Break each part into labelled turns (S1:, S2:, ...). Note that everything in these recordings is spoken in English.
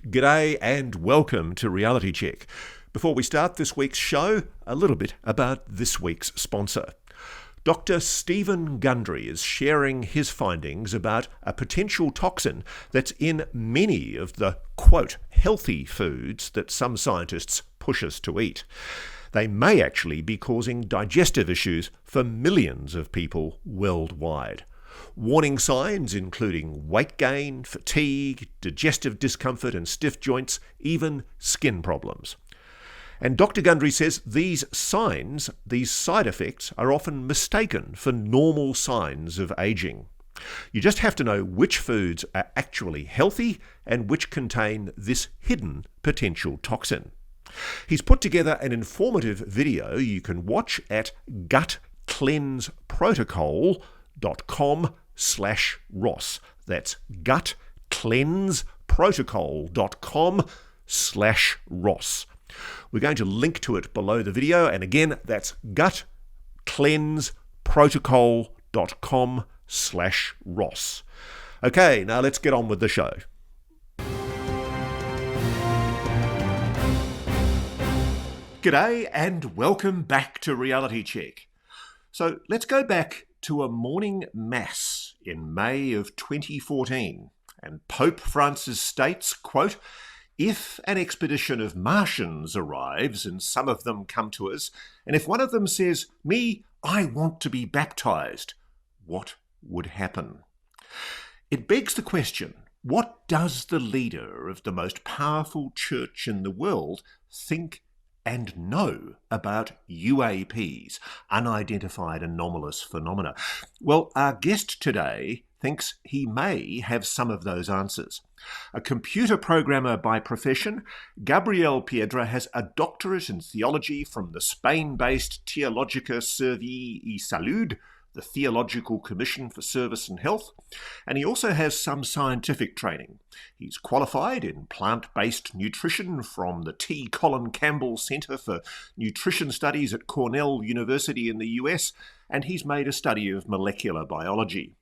S1: G'day and welcome to Reality Check. Before we start this week's show, a little bit about this week's sponsor. Dr. Stephen Gundry is sharing his findings about a potential toxin that's in many of the, quote, healthy foods that some scientists push us to eat. They may actually be causing digestive issues for millions of people worldwide. Warning signs including weight gain, fatigue, digestive discomfort and stiff joints, even skin problems. And Dr. Gundry says these signs, these side effects, are often mistaken for normal signs of aging. You just have to know which foods are actually healthy and which contain this hidden potential toxin. He's put together an informative video you can watch at gutcleanseprotocol.com/Ross. That's gutcleanseprotocol.com/Ross. We're going to link to it below the video, and again, that's gutcleanseprotocol.com/Ross. Okay, now let's get on with the show. G'day and welcome back to Reality Check. So let's go back to a morning mass in May of 2014, and Pope Francis states, quote, "If an expedition of Martians arrives and some of them come to us, and if one of them says, 'Me, I want to be baptized,' what would happen?" It begs the question, what does the leader of the most powerful church in the world think and know about UAPs, unidentified anomalous phenomena? Well, our guest today thinks he may have some of those answers. A computer programmer by profession, Gabriel Piedra has a doctorate in theology from the Spain-based Teológica Servi y Salud, the Theological Commission for Service and Health, and he also has some scientific training. He's qualified in plant-based nutrition from the T. Colin Campbell Center for Nutrition Studies at Cornell University in the US, and he's made a study of molecular biology.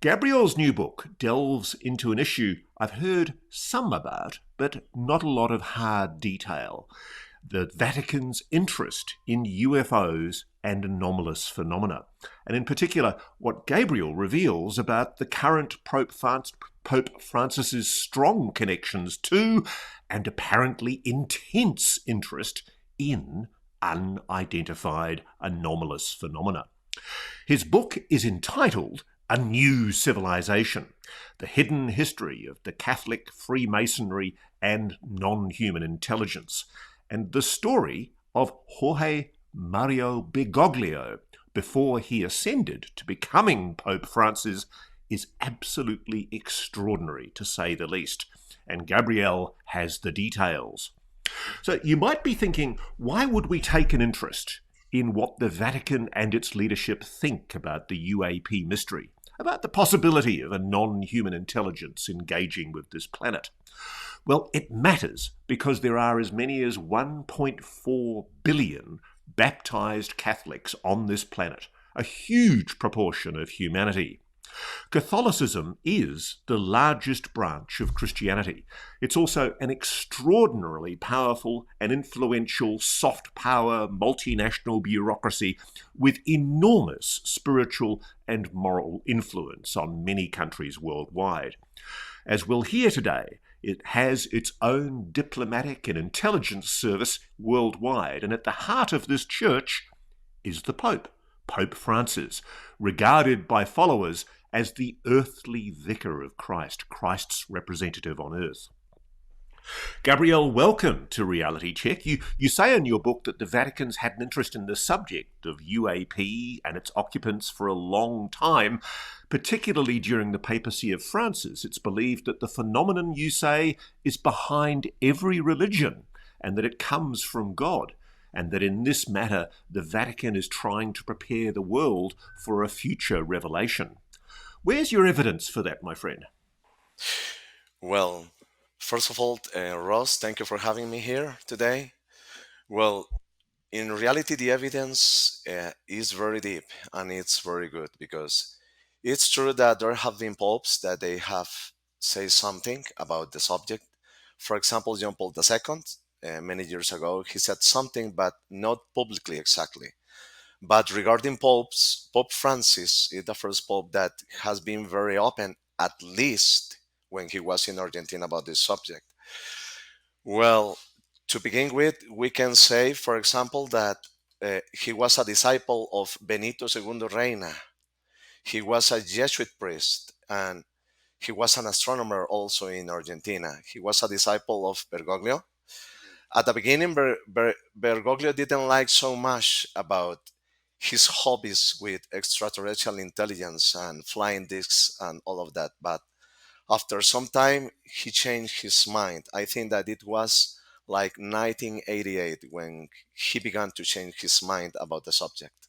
S1: Gabriel's new book delves into an issue I've heard some about, but not a lot of hard detail: the Vatican's interest in UFOs and anomalous phenomena, and in particular what Gabriel reveals about the current Pope Francis's strong connections to and apparently intense interest in unidentified anomalous phenomena. His book is entitled A New Civilization: The Hidden History of the Catholic, Freemasonry and Non-Human Intelligence, and the story of Jorge Mario Bergoglio before he ascended to becoming Pope Francis is absolutely extraordinary, to say the least, and Gabriel has the details. So you might be thinking, why would we take an interest in what the Vatican and its leadership think about the UAP mystery, about the possibility of a non-human intelligence engaging with this planet? Well, it matters because there are as many as 1.4 billion baptized Catholics on this planet, a huge proportion of humanity. Catholicism is the largest branch of Christianity. It's also an extraordinarily powerful and influential soft power multinational bureaucracy with enormous spiritual and moral influence on many countries worldwide. As we'll hear today, it has its own diplomatic and intelligence service worldwide, and at the heart of this church is the Pope, Pope Francis, regarded by followers as the earthly vicar of Christ, Christ's representative on earth. Gabriel, welcome to Reality Check. You say in your book that the Vatican's had an interest in the subject of UAP and its occupants for a long time, particularly during the papacy of Francis. It's believed that the phenomenon, you say, is behind every religion and that it comes from God, and that in this matter the Vatican is trying to prepare the world for a future revelation. Where's your evidence for that, my friend?
S2: Well, first of all, Ross, thank you for having me here today. Well, in reality, the evidence is very deep and it's very good because it's true that there have been popes that they have say something about the subject, For example, John Paul II, many years ago, he said something, but not publicly exactly. But regarding popes, Pope Francis is the first pope that has been very open, at least when he was in Argentina, about this subject. Well, to begin with, we can say, for example, that he was a disciple of Benito II Reina. He was a Jesuit priest, and he was an astronomer also in Argentina. He was a disciple of Bergoglio. At the beginning, Bergoglio didn't like so much about his hobbies with extraterrestrial intelligence and flying discs and all of that. But after some time, he changed his mind. I think that it was like 1988 when he began to change his mind about the subject.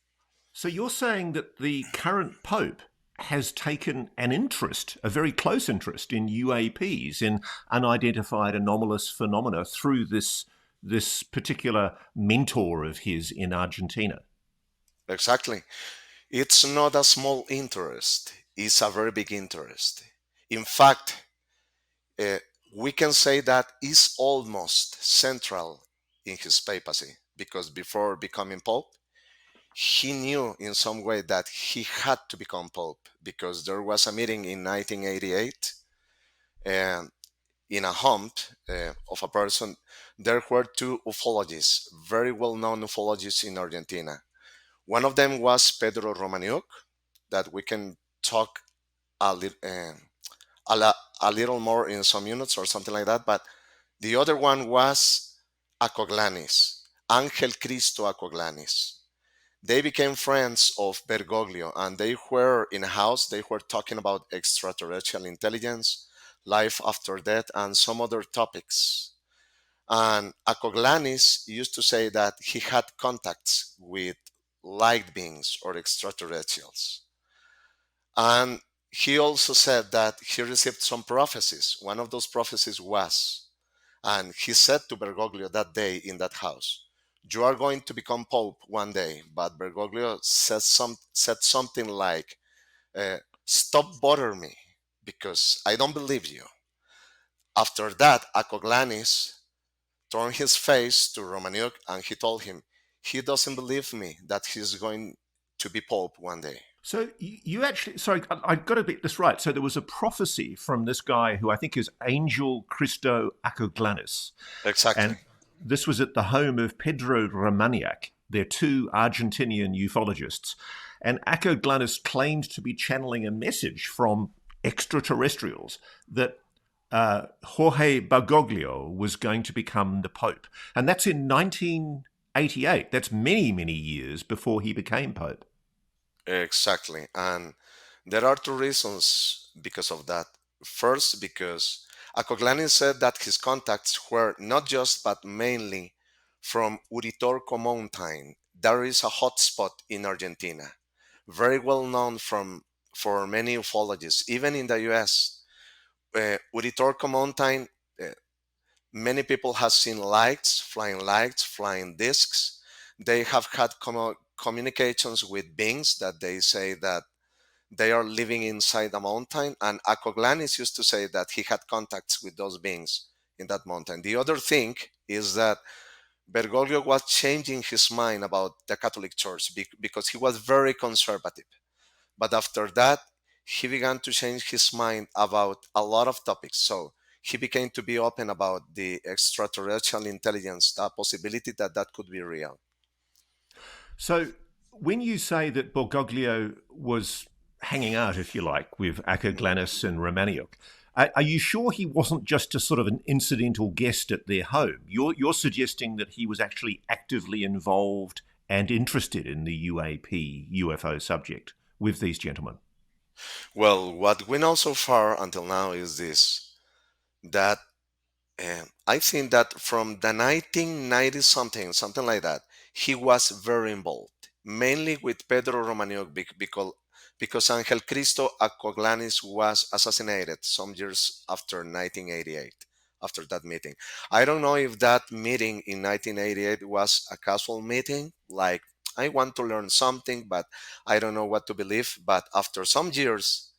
S1: So you're saying that the current Pope has taken an interest, a very close interest, in UAPs, in unidentified anomalous phenomena, through this particular mentor of his in Argentina.
S2: Exactly. It's not a small interest, it's a very big interest. In fact, uh, we can say that is almost central in his papacy, because before becoming Pope, he knew in some way that he had to become Pope, because there was a meeting in 1988, and in a home of a person, there were two ufologists, very well known ufologists in Argentina. One of them was Pedro Romaniuk, that we can talk a, a little more in some minutes or something like that. But the other one was Acoglanis, Angel Cristo Acoglanis. They became friends of Bergoglio, and they were in a house. They were talking about extraterrestrial intelligence, life after death, and some other topics. And Acoglanis used to say that he had contacts with light beings or extraterrestrials. And he also said that he received some prophecies. One of those prophecies was, and he said to Bergoglio that day in that house, "You are going to become Pope one day." But Bergoglio said something like, "Stop bothering me, because I don't believe you." After that, Acoglanis turned his face to Romaniuk and he told him he doesn't believe me that he's going to be Pope one day.
S1: So you actually, sorry, I got to get this right. So there was a prophecy from this guy who I think is Angel Cristo Acoglanis,
S2: Exactly.
S1: and this was at the home of Pedro Romaniak. They're two Argentinian ufologists, and Acoglanis claimed to be channeling a message from extraterrestrials that Jorge Bergoglio was going to become the Pope, and that's in 1988. That's many, many years before he became Pope.
S2: Exactly. And there are two reasons because of that. First, because Acoglani said that his contacts were not just but mainly from Uritorco Mountain. There is a hot spot in Argentina, very well known for many ufologists, even in the US. Uritorco Mountain, uh, many people have seen lights, flying discs. They have had communications with beings that they say that they are living inside a mountain. And Acoglanis used to say that he had contacts with those beings in that mountain. The other thing is that Bergoglio was changing his mind about the Catholic Church because he was very conservative. But after that, he began to change his mind about a lot of topics. So he became to be open about the extraterrestrial intelligence, the possibility that that could be real.
S1: So when you say that Bergoglio was hanging out, if you like, with Acoglanis and Romaniuk, are you sure he wasn't just a sort of an incidental guest at their home? You're suggesting that he was actually actively involved and interested in the UAP UFO subject with these gentlemen.
S2: Well, what we know so far until now is this, that I think that from the 1990 something like that, he was very involved, mainly with Pedro Romaniuk because Angel Cristo Acoglanis was assassinated some years after 1988, after that meeting. I don't know if that meeting in 1988 was a casual meeting, like I want to learn something, but I don't know what to believe. But after some years,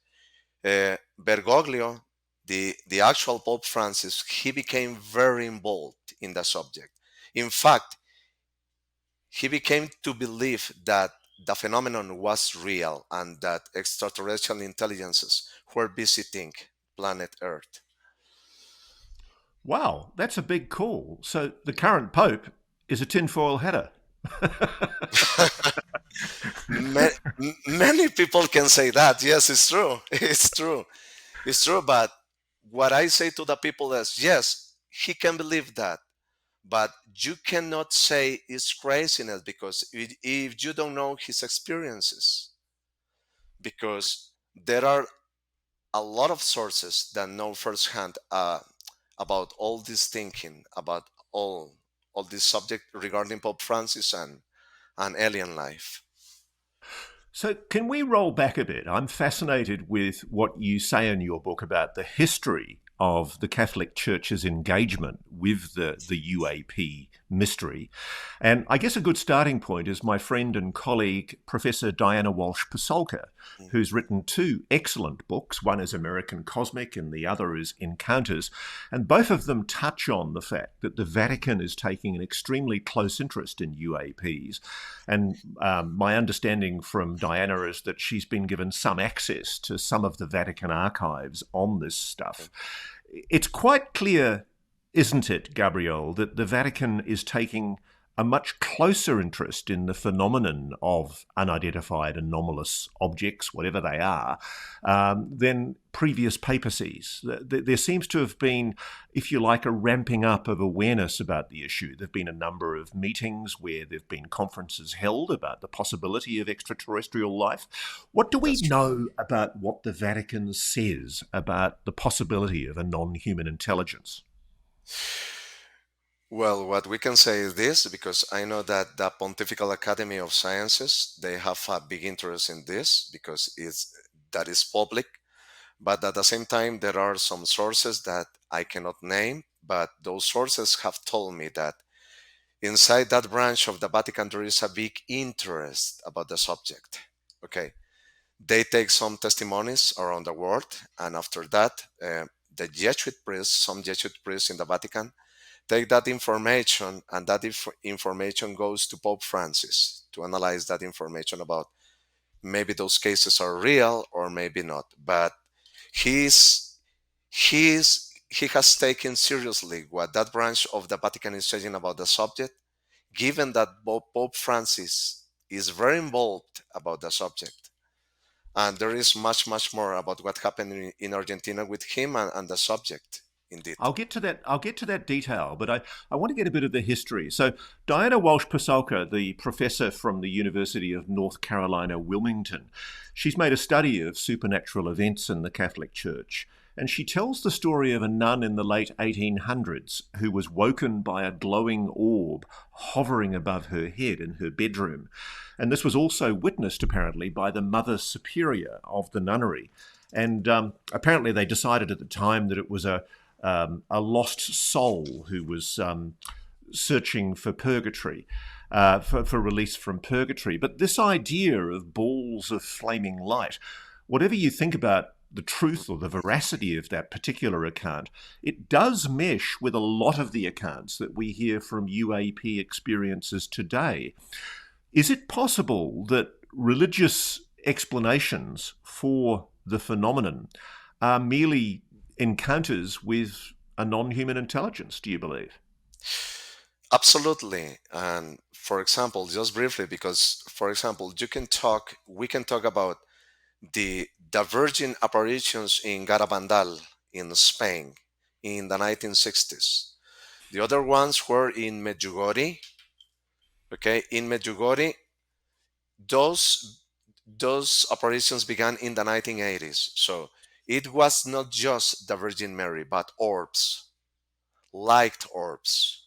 S2: Bergoglio the actual Pope Francis, he became very involved in the subject. In fact, he became to believe that the phenomenon was real and that extraterrestrial intelligences were visiting planet Earth.
S1: Wow, that's a big call. So the current Pope is a tinfoil hatter.
S2: Many people can say that. Yes, it's true. It's true. It's true. But what I say to the people is, yes, he can believe that, but you cannot say it's craziness because if you don't know his experiences, because there are a lot of sources that know firsthand about all this thinking, about all this subject regarding Pope Francis and alien life.
S1: So, can we roll back a bit? I'm fascinated with what you say in your book about the history of the Catholic Church's engagement with the UAP mystery. And I guess a good starting point is my friend and colleague, Professor Diana Walsh-Pasulka, who's written two excellent books. One is American Cosmic and the other is Encounters. And both of them touch on the fact that the Vatican is taking an extremely close interest in UAPs. And my understanding from Diana is that she's been given some access to some of the Vatican archives on this stuff. It's quite clear, isn't it, Gabriel, that the Vatican is taking a much closer interest in the phenomenon of unidentified anomalous objects, whatever they are, than previous papacies. There seems to have been, if you like, a ramping up of awareness about the issue. There have been a number of meetings where there have been conferences held about the possibility of extraterrestrial life. What do we know about what the Vatican says about the possibility of a non-human intelligence?
S2: Well, what we can say is this, because I know that the Pontifical Academy of Sciences, they have a big interest in this because that is public. But at the same time, there are some sources that I cannot name, but those sources have told me that inside that branch of the Vatican, there is a big interest about the subject. Okay. They take some testimonies around the world, and after that, the Jesuit priests, some Jesuit priests in the Vatican, take that information, and that information goes to Pope Francis to analyze that information about maybe those cases are real or maybe not. But he has taken seriously what that branch of the Vatican is saying about the subject, given that Pope Francis is very involved about the subject. And there is much, much more about what happened in Argentina with him and the subject. Indeed.
S1: I'll get to that detail, but I want to get a bit of the history. So Diana Walsh-Pasulka, the professor from the University of North Carolina, Wilmington, she's made a study of supernatural events in the Catholic Church. And she tells the story of a nun in the late 1800s who was woken by a glowing orb hovering above her head in her bedroom. And this was also witnessed, apparently, by the Mother Superior of the nunnery. And apparently they decided at the time that it was a lost soul who was searching for purgatory, for release from purgatory. But this idea of balls of flaming light, whatever you think about the truth or the veracity of that particular account, it does mesh with a lot of the accounts that we hear from UAP experiences today. Is it possible that religious explanations for the phenomenon are merely encounters with a non-human intelligence, do you believe?
S2: Absolutely. And for example, just briefly, because for example, we can talk about the divergent apparitions in Garabandal in Spain in the 1960s. The other ones were in Medjugorje. Okay, in Medjugorje, those apparitions began in the 1980s. So it was not just the Virgin Mary, but orbs, light orbs.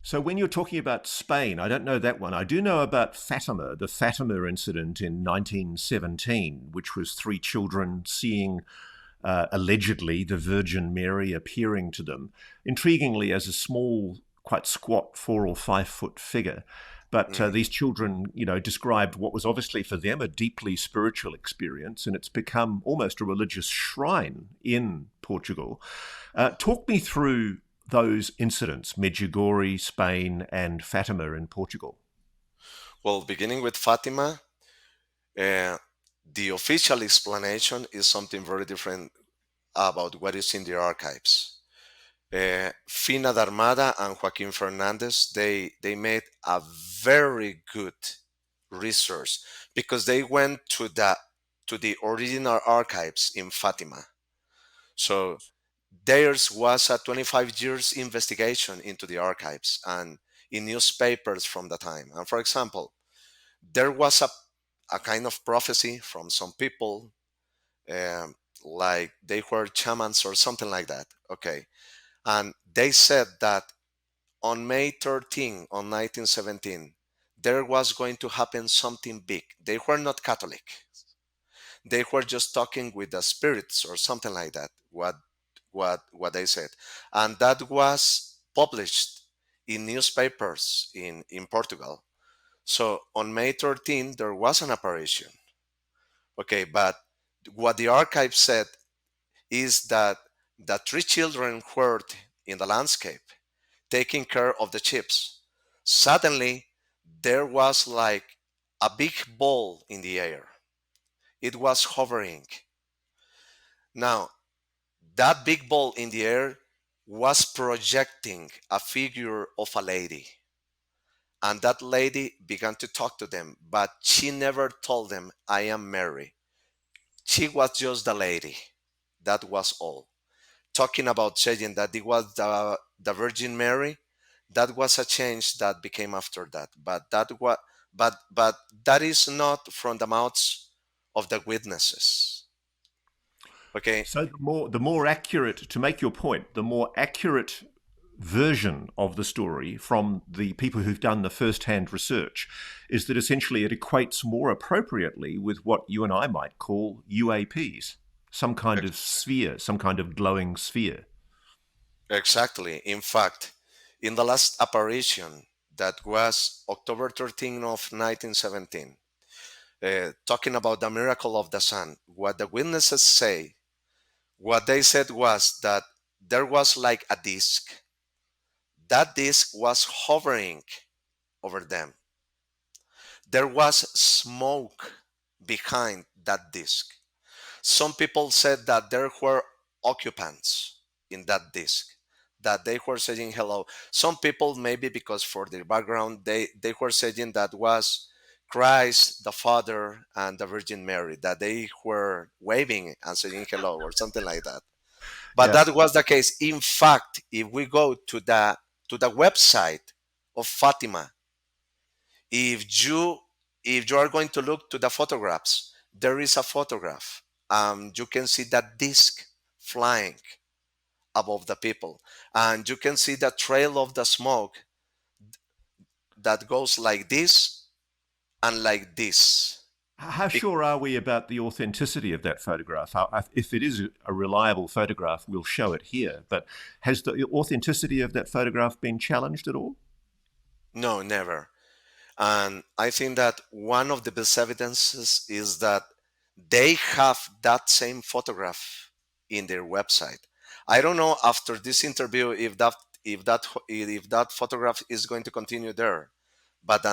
S1: So when you're talking about Spain, I don't know that one. I do know about Fatima, the Fatima incident in 1917, which was three children seeing allegedly the Virgin Mary appearing to them, intriguingly as a small, quite squat 4 or 5 foot figure. But
S2: Mhm.
S1: these children, described what was obviously for them a deeply spiritual experience, and it's become almost a religious shrine in Portugal. Talk me through those incidents, Medjugorje, Spain, and Fatima in Portugal.
S2: Well, beginning with Fatima, uh, the official explanation is something very different about what is in the archives. Fina Darmada and Joaquin Fernandez, they made a very good research because they went to the original archives in Fatima. So theirs was a 25 years investigation into the archives and in newspapers from the time. And for example, there was a kind of prophecy from some people, um, like they were shamans or something like that. Okay. And they said that on May 13, on 1917, there was going to happen something big. They were not Catholic. They were just talking with the spirits or something like that. What they said, and that was published in newspapers in Portugal. So on May 13, there was an apparition. Okay, but what the archive said is that the three children were in the landscape taking care of the chips. Suddenly, there was like a big ball in the air. It was hovering. Now, that big ball in the air was projecting a figure of a lady. And that lady began to talk to them, but she never told them, I am Mary. She was just the lady. That was all. Talking about saying that it was the Virgin Mary, that was a change that became after that. But that is not from the mouths of the witnesses. Okay.
S1: So the more accurate, to make your point, the more accurate version of the story from the people who've done the first-hand research is that essentially it equates more appropriately with what you and I might call UAPs, some kind of sphere, some kind of glowing sphere.
S2: Exactly. In fact, in the last apparition that was October 13 of 1917, talking about the miracle of the sun, what the witnesses say, what they said was that there was like a disc. That disc was hovering over them. There was smoke behind that disc. Some people said that there were occupants in that disc, that they were saying hello. Some people, maybe because for their background, they were saying that was Christ, the Father, and the Virgin Mary, that they were waving and saying hello or something like that. But
S1: Yeah.
S2: that was the case. In fact, if we go to the website of Fatima, if you if you are going to look to the photographs, there is a photograph. You can see that disc flying above the people, and you can see the trail of the smoke that goes like this and like this.
S1: How
S2: Be-
S1: sure are we about the authenticity of that photograph? If it is a reliable photograph, we'll show it here. But has the authenticity of that photograph been challenged at all?
S2: no, never. And I think that one of the best evidences is that they have that same photograph in their website. I don't know after this interview if that photograph is going to continue there, but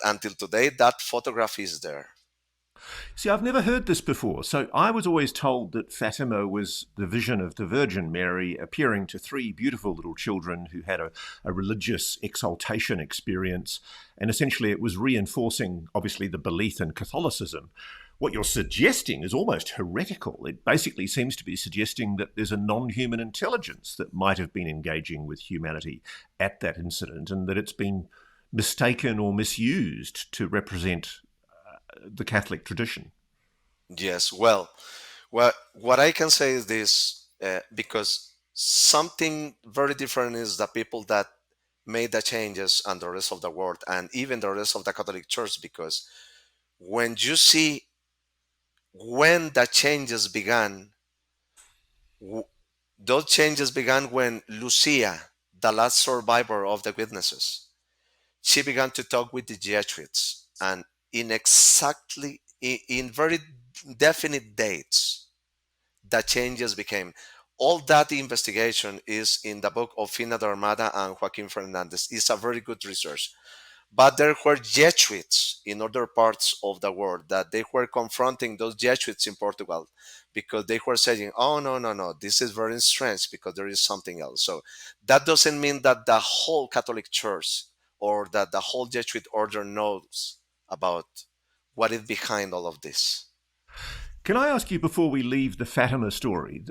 S2: until today that photograph is there.
S1: See, I've never heard this before. So I was always told that Fatima was the vision of the Virgin Mary appearing to three beautiful little children who had a religious exaltation experience. And essentially, it was reinforcing, obviously, the belief in Catholicism. What you're suggesting is almost heretical. It basically seems to be suggesting that there's a non human intelligence that might have been engaging with humanity at that incident and that it's been mistaken or misused to represent the Catholic tradition.
S2: Yes, well, what I can say is this, because something very different is the people that made the changes and the rest of the world and even the rest of the Catholic Church, because when you see when the changes began, w- those changes began when Lucia, the last survivor of the witnesses, she began to talk with the Jesuits, and in very definite dates, the changes became. All that investigation is in the book of Fina de Armada and Joaquin Fernandez. It's a very good research. But there were Jesuits in other parts of the world that they were confronting those Jesuits in Portugal because they were saying, oh, no, no, no, this is very strange because there is something else. So that doesn't mean that the whole Catholic Church or that the whole Jesuit order knows about what is behind all of this.
S1: Can I ask you before we leave the Fatima story?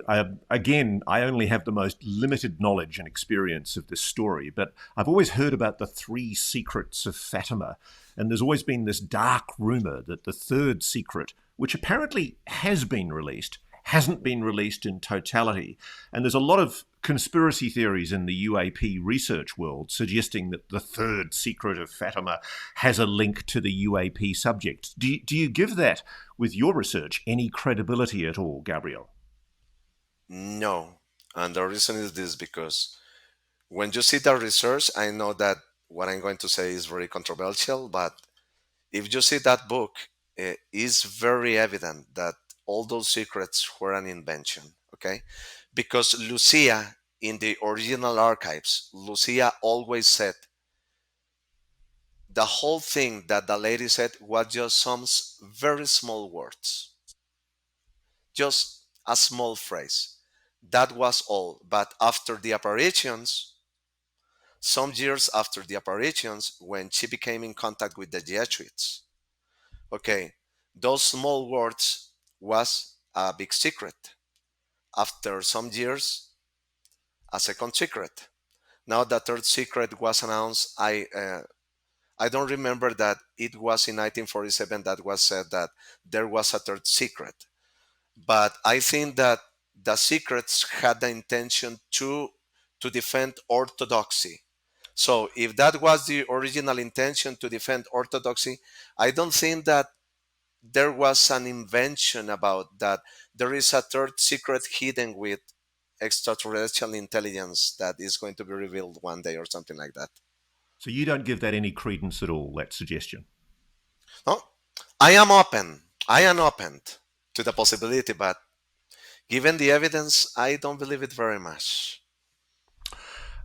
S1: Again, I only have the most limited knowledge and experience of this story, but I've always heard about the 3 secrets of Fatima. And there's always been this dark rumour that the 3rd secret, which apparently has been released, hasn't been released in totality. And there's a lot of conspiracy theories in the UAP research world suggesting that the 3rd secret of Fatima has a link to the UAP subject. Do you give that, with your research, any credibility at all, Gabriel?
S2: No. And the reason is this, because when you see the research, I know that what I'm going to say is very controversial, but if you see that book, it is very evident that all those secrets were an invention, okay? Because Lucia, in the original archives, Lucia always said the whole thing that the lady said was just some very small words, just a small phrase. That was all. But after the apparitions, some years after the apparitions, when she became in contact with the Jesuits, okay, those small words was a big secret. After some years, a second secret. Now the 3rd secret was announced. I don't remember that it was in 1947 that was said that there was a 3rd secret, but I think that the secrets had the intention to defend orthodoxy. So if that was the original intention, to defend orthodoxy, I don't think that there was an invention about that there is a 3rd secret hidden with extraterrestrial intelligence that is going to be revealed one day or something like that.
S1: So you don't give that any credence at all, that suggestion?
S2: No, I am open. I am open to the possibility, but given the evidence, I don't believe it very much.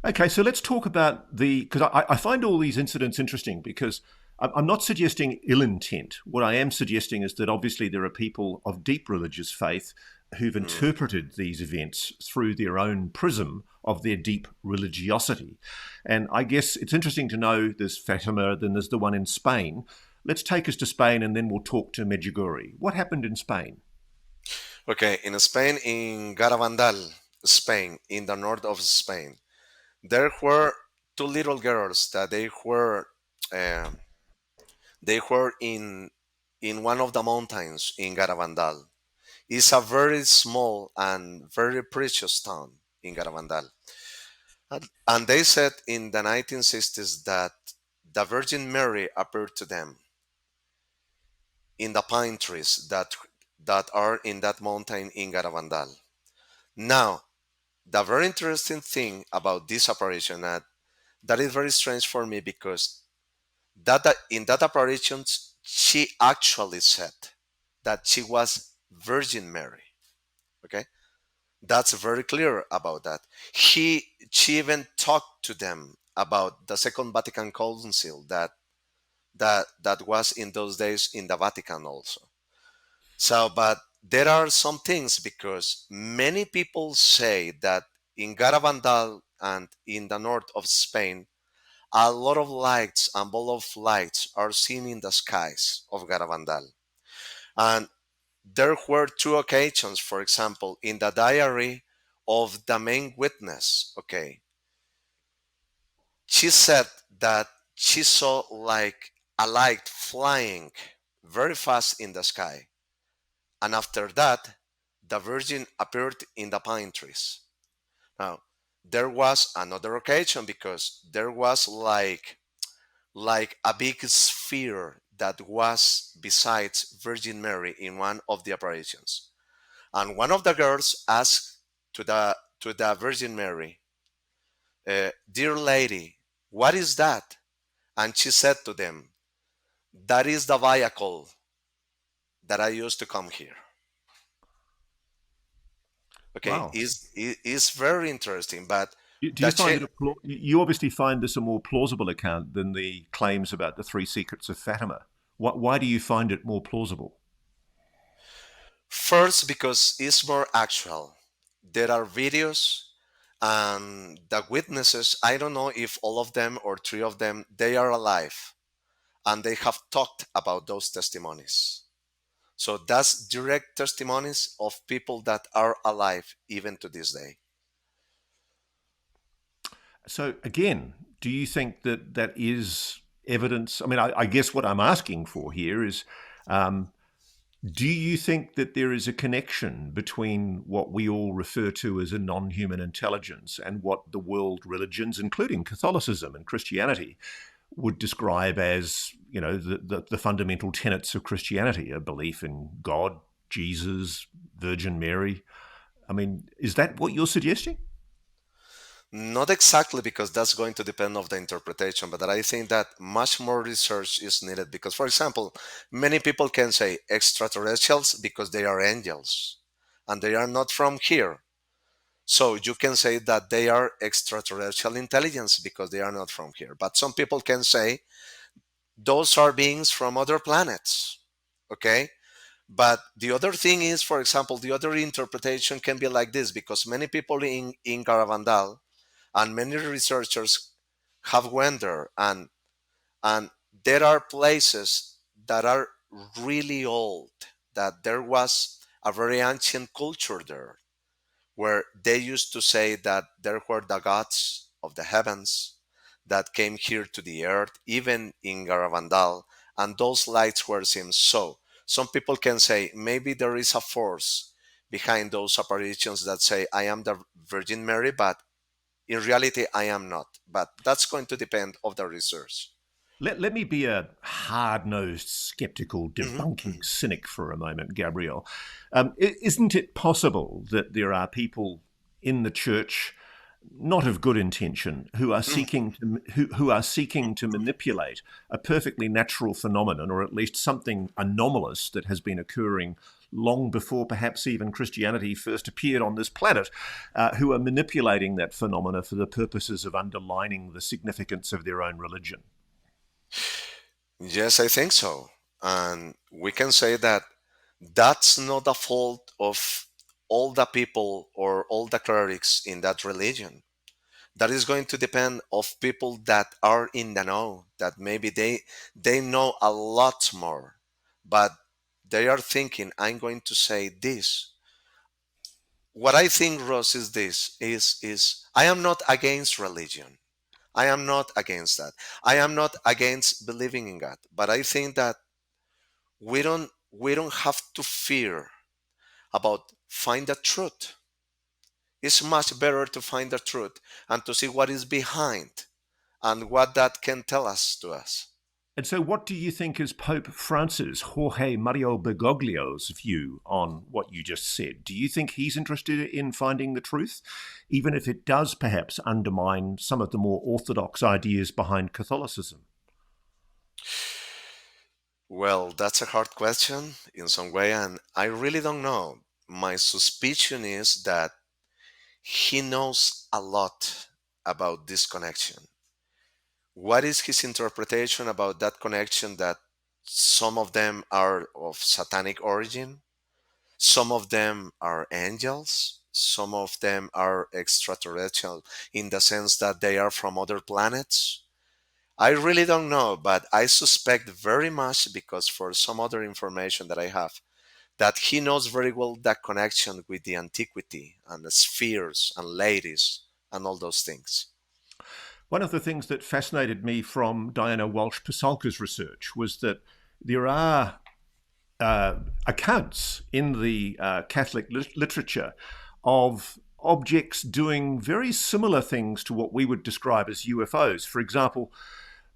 S1: Okay, so let's talk about because I find all these incidents interesting because I'm not suggesting ill intent. What I am suggesting is that obviously there are people of deep religious faith who've interpreted these events through their own prism of their deep religiosity. And I guess it's interesting to know there's Fatima, then there's the one in Spain. Let's take us to Spain and then we'll talk to Medjugorje. What happened in Spain?
S2: Okay, in Spain, in Garabandal, Spain, in the north of Spain, there were 2 little girls that uh, they were in one of the mountains in Garabandal. It's a very small and very precious town in Garabandal. And they said in the 1960s that the Virgin Mary appeared to them in the pine trees that are in that mountain in Garabandal. Now, the very interesting thing about this apparition that is very strange for me, because that in that apparition she actually said that she was Virgin Mary. Okay, that's very clear about that. She even talked to them about the Second Vatican Council that was in those days in the Vatican also. So, but there are some things, because many people say that in Garabandal and in the north of Spain, a lot of lights and ball of lights are seen in the skies of Garabandal. And there were 2 occasions, for example, in the diary of the main witness, okay, she said that she saw like a light flying very fast in the sky. And after that, the Virgin appeared in the pine trees. Now, there was another occasion, because there was like a big sphere that was besides Virgin Mary in one of the apparitions. And one of the girls asked to the Virgin Mary, "Dear lady, what is that?" And she said to them, that is the vehicle that I used to come here. Okay,
S1: Wow.
S2: is very interesting, but
S1: Do you
S2: that
S1: find
S2: cha-
S1: it you obviously find this a more plausible account than the claims about the three secrets of Fatima? Why do you find it more plausible?
S2: first because it's more actual. There are videos and the witnesses. I don't know if all of them or three of them they are alive and they have talked about those testimonies. So that's direct testimonies of people that are alive even to this day.
S1: So again, do you think that that is evidence? I mean, I guess what I'm asking for here is, um, do you think that there is a connection between what we all refer to as a non-human intelligence and what the world religions, including Catholicism and Christianity, would describe as, you know, the fundamental tenets of Christianity, a belief in God, Jesus, Virgin Mary? I mean, is that what you're suggesting?
S2: Not exactly because that's going to depend of the interpretation, but that I think that much more research is needed because, for example, many people can say extraterrestrials because they are angels and they are not from here. So you can say that they are extraterrestrial intelligence because they are not from here. But some people can say those are beings from other planets. Okay. But the other thing is, for example, the other interpretation can be like this because many people in Caravandal and many researchers have went there and there are places that are really old, that there was a very ancient culture there where they used to say that there were the gods of the heavens that came here to the earth, even in Garavandal, and those lights were seen. So some people can say maybe there is a force behind those apparitions that say, I am the Virgin Mary, but in reality, I am not. But that's going to depend of the research.
S1: Let me be a hard nosed, skeptical,
S2: Mhm,
S1: debunking
S2: mhm,
S1: cynic for a moment, Gabriel. Isn't it possible that there are people in the church, not of good intention, who are
S2: mhm.
S1: seeking to manipulate a perfectly natural phenomenon, or at least something anomalous that has been occurring long before perhaps even Christianity first appeared on this planet, who are manipulating that phenomena for the purposes of underlining the significance of their own religion?
S2: Yes, I think so. And we can say that that's not the fault of all the people or all the clerics in that religion. That is going to depend of people that are in the know, that maybe they know a lot more, but they are thinking, I'm going to say this. What I think, Ross, is this is I am not against religion. I am not against that. I am not against believing in God, but I think that we don't have to fear about find the truth. It's much better to find the truth and to see what is behind and what that can tell us to us.
S1: And so, what do you think is Pope Francis, Jorge Mario Bergoglio's view on what you just said? Do you think he's interested in finding the truth, even if it does perhaps undermine some of the more orthodox ideas behind Catholicism?
S2: Well, that's a hard question in some way, and I really don't know. My suspicion is that he knows a lot about this connection. What is his interpretation about that connection that some of them are of satanic origin, some of them are angels, some of them are extraterrestrial in the sense that they are from other planets? I really don't know, but I suspect very much because for some other information that I have, that he knows very well that connection with the antiquity and the spheres and ladies and all those things.
S1: One of the things that fascinated me from Diana Walsh Pasulka's research was that there are accounts in the Catholic literature of objects doing very similar things to what we would describe as UFOs. For example,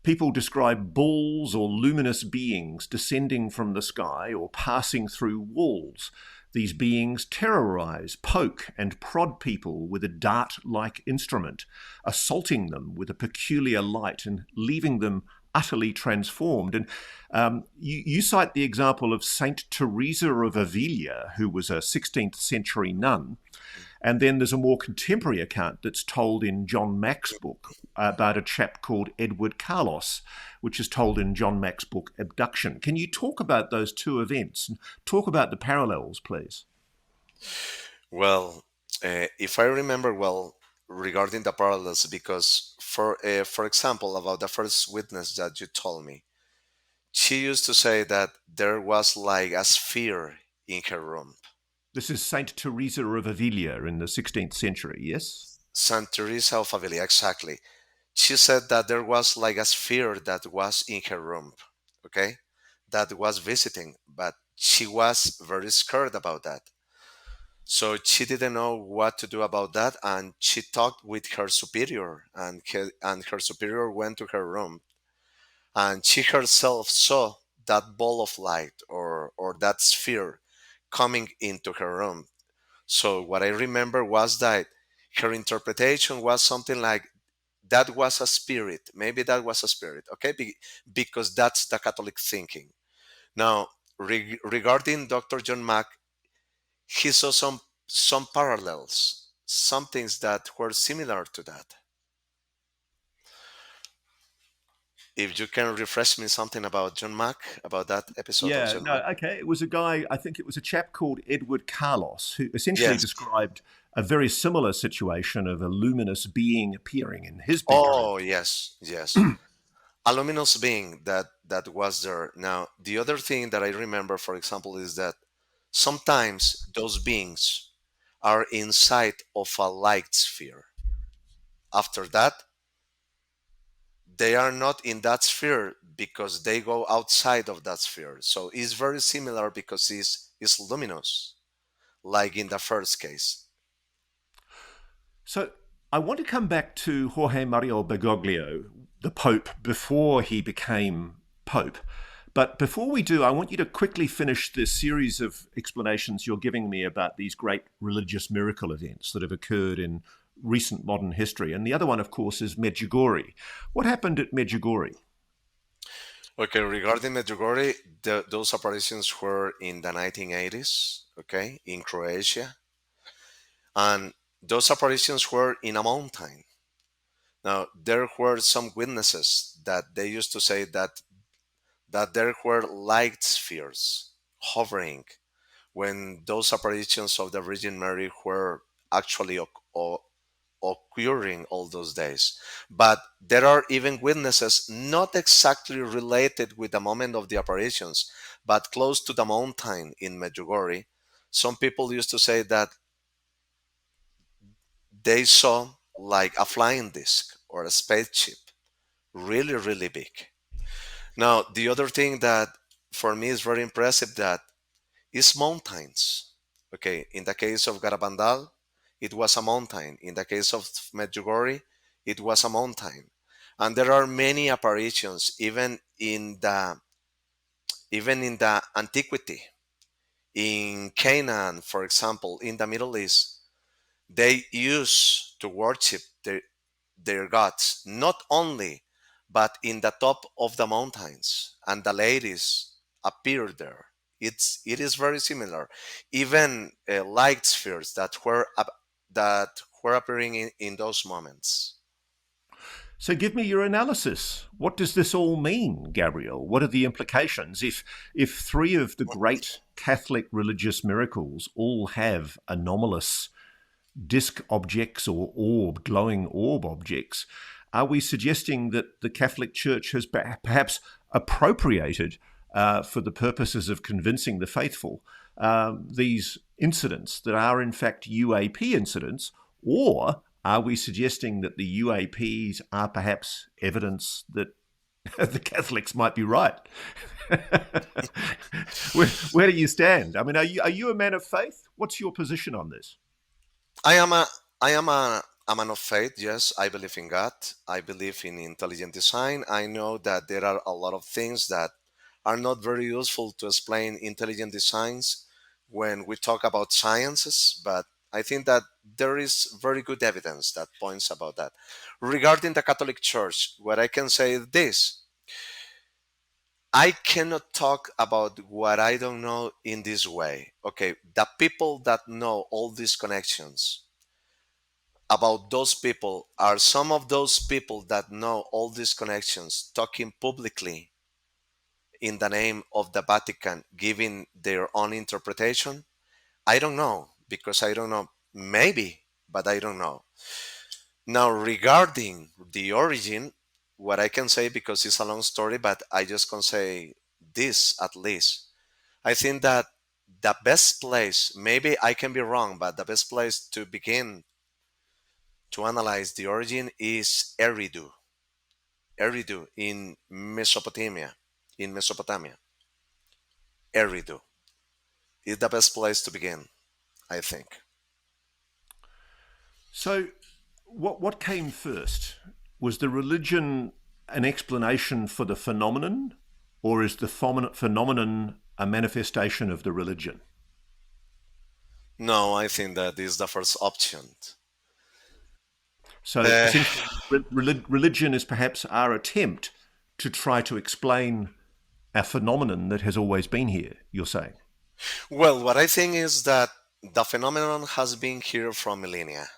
S1: people describe balls or luminous beings descending from the sky or passing through walls. These beings terrorize, poke, and prod people with a dart like instrument, assaulting them with a peculiar light and leaving them utterly transformed. And you cite the example of Saint Teresa of Avila, who was a 16th century nun. And then there's a more contemporary account that's told in John Mack's book about a chap called Edward Carlos, which is told in John Mack's book Abduction. Can you talk about those two events and talk about the parallels, please?
S2: Well, if I remember well regarding the parallels, because for example, about the first witness that you told me, she used to say that there was like a sphere in her room.
S1: This is Saint Teresa of Avila in the 16th century, yes?
S2: Saint Teresa of Avila, exactly. She said that there was like a sphere that was in her room, okay, that was visiting, but she was very scared about that. So she didn't know what to do about that, and she talked with her superior, and her superior went to her room, and she herself saw that ball of light or that sphere coming into her room. So what I remember was that her interpretation was something like that was a spirit. Maybe that was a spirit, okay? Because that's the Catholic thinking. Now, regarding Dr. John Mack, he saw some parallels, some things that were similar to that. If you can refresh me something about John Mack, about that episode of
S1: Yeah,
S2: John
S1: no,
S2: Mack.
S1: okay. It was a guy, I think it was a chap called Edward Carlos, who essentially
S2: Yes.
S1: described a very similar situation of a luminous being appearing in his bedroom.
S2: Oh, yes, yes. A luminous being that was there. Now, the other thing that I remember, for example, is that sometimes those beings are inside of a light sphere. After that, they are not in that sphere because they go outside of that sphere. So it's very similar because it's luminous, like in the first case.
S1: So I want to come back to Jorge Mario Bergoglio, the Pope, before he became Pope. But before we do, I want you to quickly finish this series of explanations you're giving me about these great religious miracle events that have occurred in recent modern history. And the other one, of course, is Medjugorje. What happened at Medjugorje?
S2: Okay, regarding Medjugorje, those apparitions were in the 1980s, okay, in Croatia. And those apparitions were in a mountain. Now, there were some witnesses that they used to say that there were light spheres hovering when those apparitions of the Virgin Mary were actually occurring all those days. But there are even witnesses not exactly related with the moment of the apparitions, but close to the mountain in Medjugorje. Some people used to say that they saw like a flying disc or a spaceship, really, really big. Now, the other thing that for me is very impressive that is mountains. Okay, in the case of Garabandal, it was a mountain. In the case of Medjugorje, it was a mountain. And there are many apparitions, even in the antiquity. In Canaan, for example, in the Middle East, they used to worship their gods, not only, but in the top of the mountains, and the ladies appear there. It is very similar. Even light spheres that were appearing in those moments.
S1: So give me your analysis. What does this all mean, Gabriel? What are the implications? If three of the great Catholic religious miracles all have anomalous disk objects or glowing orb objects, are we suggesting that the Catholic Church has perhaps appropriated, for the purposes of convincing the faithful, these incidents that are in fact UAP incidents, or are we suggesting that the UAPs are perhaps evidence that the Catholics might be right? where do you stand? I mean, are you a man of faith? What's your position on this?
S2: I am a man of faith. Yes, I believe in God. I believe in intelligent design. I know that there are a lot of things that are not very useful to explain intelligent designs when we talk about sciences, but I think that there is very good evidence that points about that. Regarding the Catholic Church, what I can say is this. I cannot talk about what I don't know in this way. Okay, the people that know all these connections, about those people, are some of those people that know all these connections talking publicly in the name of the Vatican, giving their own interpretation? I don't know, because I don't know. Maybe, but I don't know. Now, regarding the origin, what I can say, because it's a long story, but I just can say this at least. I think that the best place, maybe I can be wrong, but the best place to begin to analyze the origin is Eridu. Eridu in Mesopotamia. In Mesopotamia. Eridu is the best place to begin, I think.
S1: So, what came first? Was the religion an explanation for the phenomenon, or is the phenomenon a manifestation of the religion?
S2: No, I think that is the first option.
S1: So,
S2: Uh,
S1: essentially, religion is perhaps our attempt to try to explain a phenomenon that has always been here, you're saying.
S2: well, what I think is that the phenomenon has been here from millennia.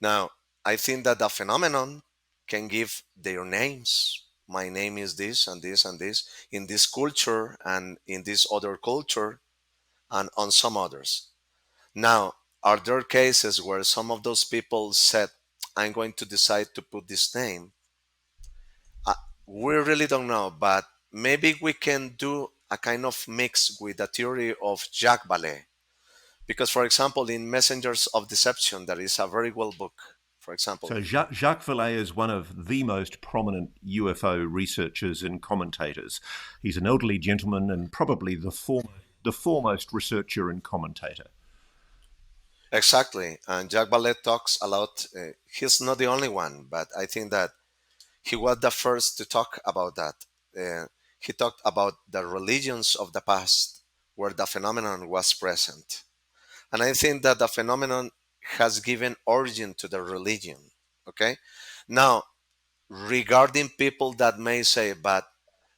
S2: Now, I think that the phenomenon can give their names. My name is this and this and this in this culture and in this other culture and on some others. Now, are there cases where some of those people said, I'm going to decide to put this name? Uh, we really don't know, but maybe we can do a kind of mix with the theory of Jacques Vallée. Because, for example, in Messengers of Deception, there is a very well book, for example.
S1: So Jacques Vallée is one of the most prominent UFO researchers and commentators. He's an elderly gentleman and probably the foremost researcher and commentator.
S2: Exactly. And Jacques Vallée talks a lot. He's not the only one, but I think that he was the first to talk about that. He talked about the religions of the past where the phenomenon was present. And I think that the phenomenon has given origin to the religion. Okay. Now, regarding people that may say, but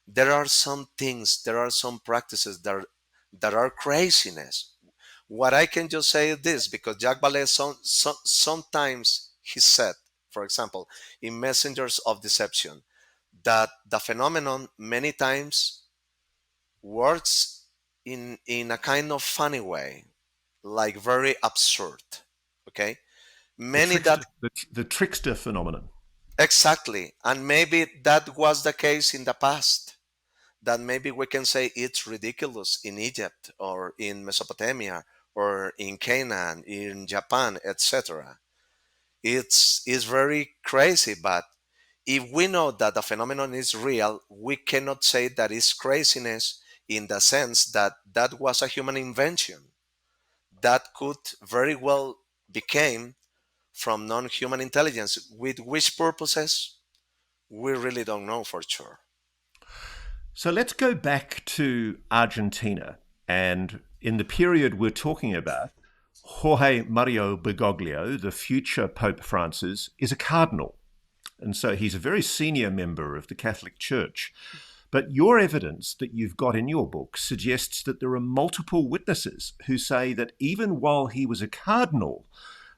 S2: there are some things, there are some practices that are craziness. What I can just say is this, because Jacques Vallée sometimes he said, for example, in Messengers of Deception, that the phenomenon many times works in a kind of funny way, like very absurd. Okay, many that
S1: The trickster phenomenon.
S2: exactly, and maybe that was the case in the past. That maybe we can say it's ridiculous in Egypt or in Mesopotamia or in Canaan, in Japan, etc. It's very crazy, but if we know that the phenomenon is real, we cannot say that it's craziness in the sense that that was a human invention that could very well became from non-human intelligence. With which purposes, we really don't know for sure.
S1: So let's go back to Argentina. And in the period we're talking about, Jorge Mario Bergoglio, the future Pope Francis, is a cardinal. And so he's a very senior member of the Catholic Church. But your evidence that you've got in your book suggests that there are multiple witnesses who say that even while he was a cardinal,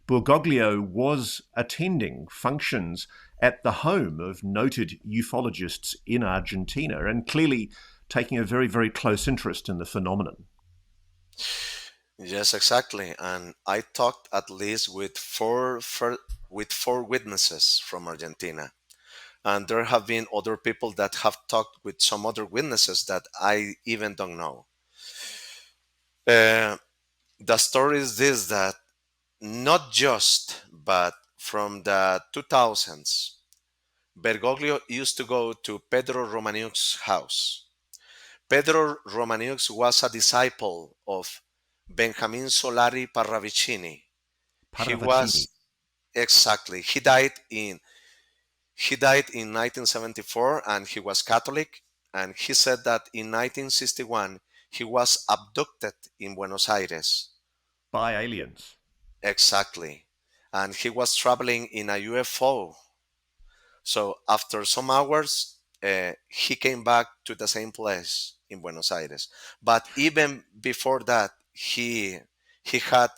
S1: Bergoglio was attending functions at the home of noted ufologists in Argentina and clearly taking a very, very close interest in the phenomenon.
S2: Yes, exactly. And I talked at least with with four witnesses from Argentina. And there have been other people that have talked with some other witnesses that I even don't know. Uh, the story is this, that not just, but from the 2000s, Bergoglio used to go to Pedro Romaniuk's house. Pedro Romaniuk was a disciple of Benjamin Solari Parravicini. He
S1: Paravicini.
S2: was exactly. He died in 1974, and he was Catholic. And he said that in 1961 he was abducted in Buenos Aires.
S1: By aliens.
S2: Exactly. And he was traveling in a UFO. So after some hours, he came back to the same place in Buenos Aires. But even before that, he had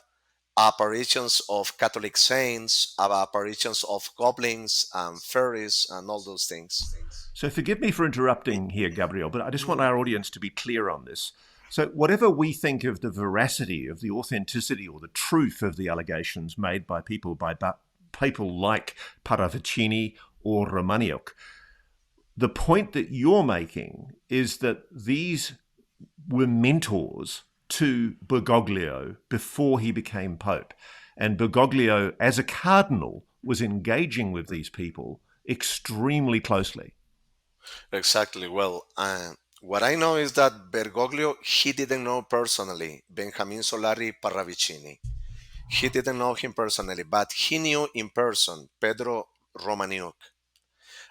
S2: apparitions of Catholic saints, apparitions of goblins and fairies and all those things.
S1: So forgive me for interrupting here, Gabriel, but I just want our audience to be clear on this. So whatever we think of the veracity, of the authenticity or the truth of the allegations made by people like Paravicini or Romaniuk, the point that you're making is that these were mentors to Bergoglio before he became Pope. And Bergoglio, as a cardinal, was engaging with these people extremely closely.
S2: Exactly. Well, what I know is that Bergoglio, he didn't know personally Benjamin Solari Parravicini. He didn't know him personally, but he knew in person Pedro Romaniuk.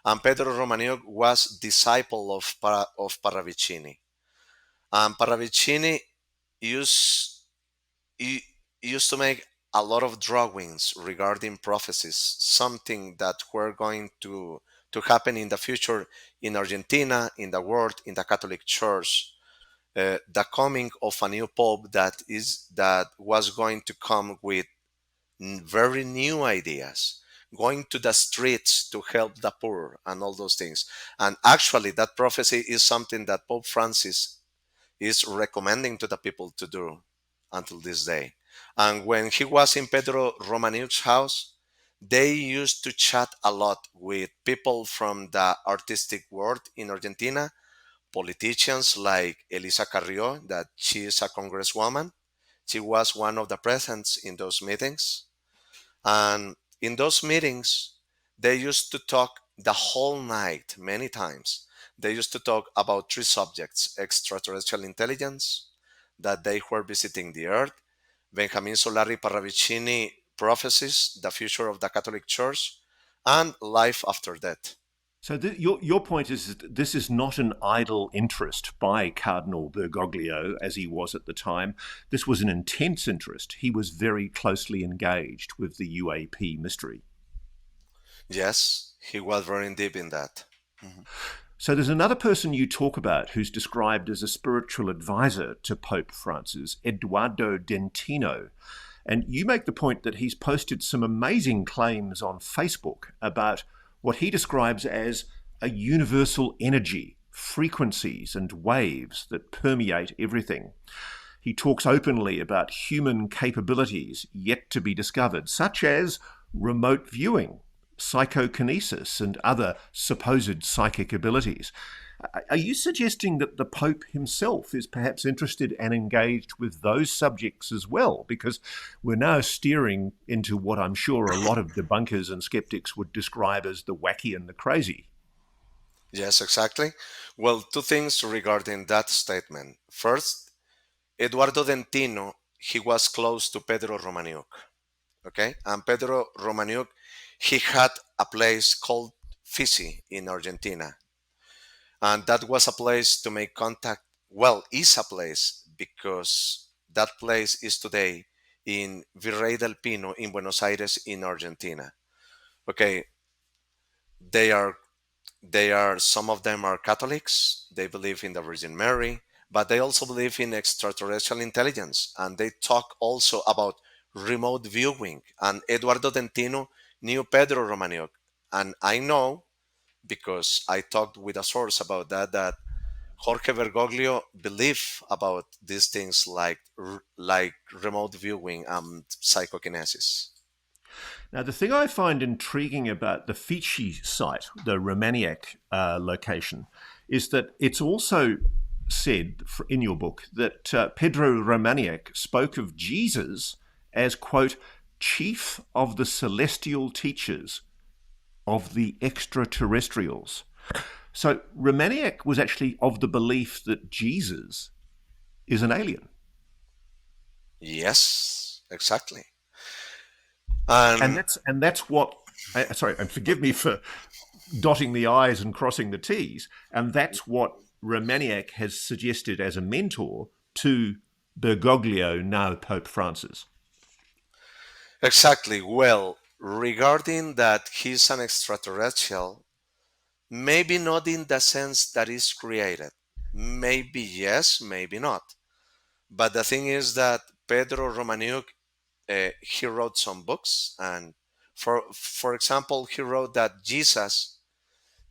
S2: And Pedro Romaniuk was disciple of Parravicini. And Parravicini used, he used to make a lot of drawings regarding prophecies, something that were going to happen in the future in Argentina, in the world, in the Catholic Church. The coming of a new pope that was going to come with very new ideas, going to the streets to help the poor and all those things. And actually, that prophecy is something that Pope Francis is recommending to the people to do until this day. And when he was in Pedro Romaniuk's house, they used to chat a lot with people from the artistic world in Argentina, politicians like Elisa Carrió, that she is a congresswoman. She was one of the presents in those meetings. And in those meetings, they used to talk the whole night, many times. They used to talk about three subjects: extraterrestrial intelligence, that they were visiting the Earth, Benjamin Solari Parravicini prophecies, the future of the Catholic Church, and life after death.
S1: So your point is that this is not an idle interest by Cardinal Bergoglio, as he was at the time. This was an intense interest. He was very closely engaged with the UAP mystery.
S2: Yes, he was very deep in that.
S1: So there's another person you talk about who's described as a spiritual advisor to Pope Francis, Eduardo Dentino. And you make the point that he's posted some amazing claims on Facebook about what he describes as a universal energy, frequencies and waves that permeate everything. He talks openly about human capabilities yet to be discovered, such as remote viewing, psychokinesis, and other supposed psychic abilities. Are you suggesting that the Pope himself is perhaps interested and engaged with those subjects as well? Because we're now steering into what I'm sure a lot of debunkers and skeptics would describe as the wacky and the crazy.
S2: Yes, exactly. Well, two things regarding that statement. First, Eduardo Dentino, he was close to Pedro Romaniuk. Okay? And Pedro Romaniuk, he had a place called Fisi in Argentina. And that was a place to make contact. Well, is a place because that place is today in Virrey del Pino in Buenos Aires in Argentina. Okay, they are some of them are Catholics. They believe in the Virgin Mary, but they also believe in extraterrestrial intelligence, and they talk also about remote viewing. And Eduardo Dentino knew Pedro Romaniuk, and I know because I talked with a source about that Jorge Bergoglio believed about these things like remote viewing and psychokinesis.
S1: Now, the thing I find intriguing about the Fici site, the Romaniac location, is that it's also said in your book that Pedro Romaniac spoke of Jesus as, quote, chief of the celestial teachers of the extraterrestrials. So Romaniac was actually of the belief that Jesus is an alien.
S2: Yes, exactly.
S1: And that's what, sorry, and forgive me for dotting the I's and crossing the T's, and that's what Romaniac has suggested as a mentor to Bergoglio, now Pope Francis.
S2: Exactly. Well, regarding that he's an extraterrestrial, Maybe not in the sense that is created. Maybe yes, maybe not. But the thing is that Pedro Romaniuk, he wrote some books, and for example, he wrote that Jesus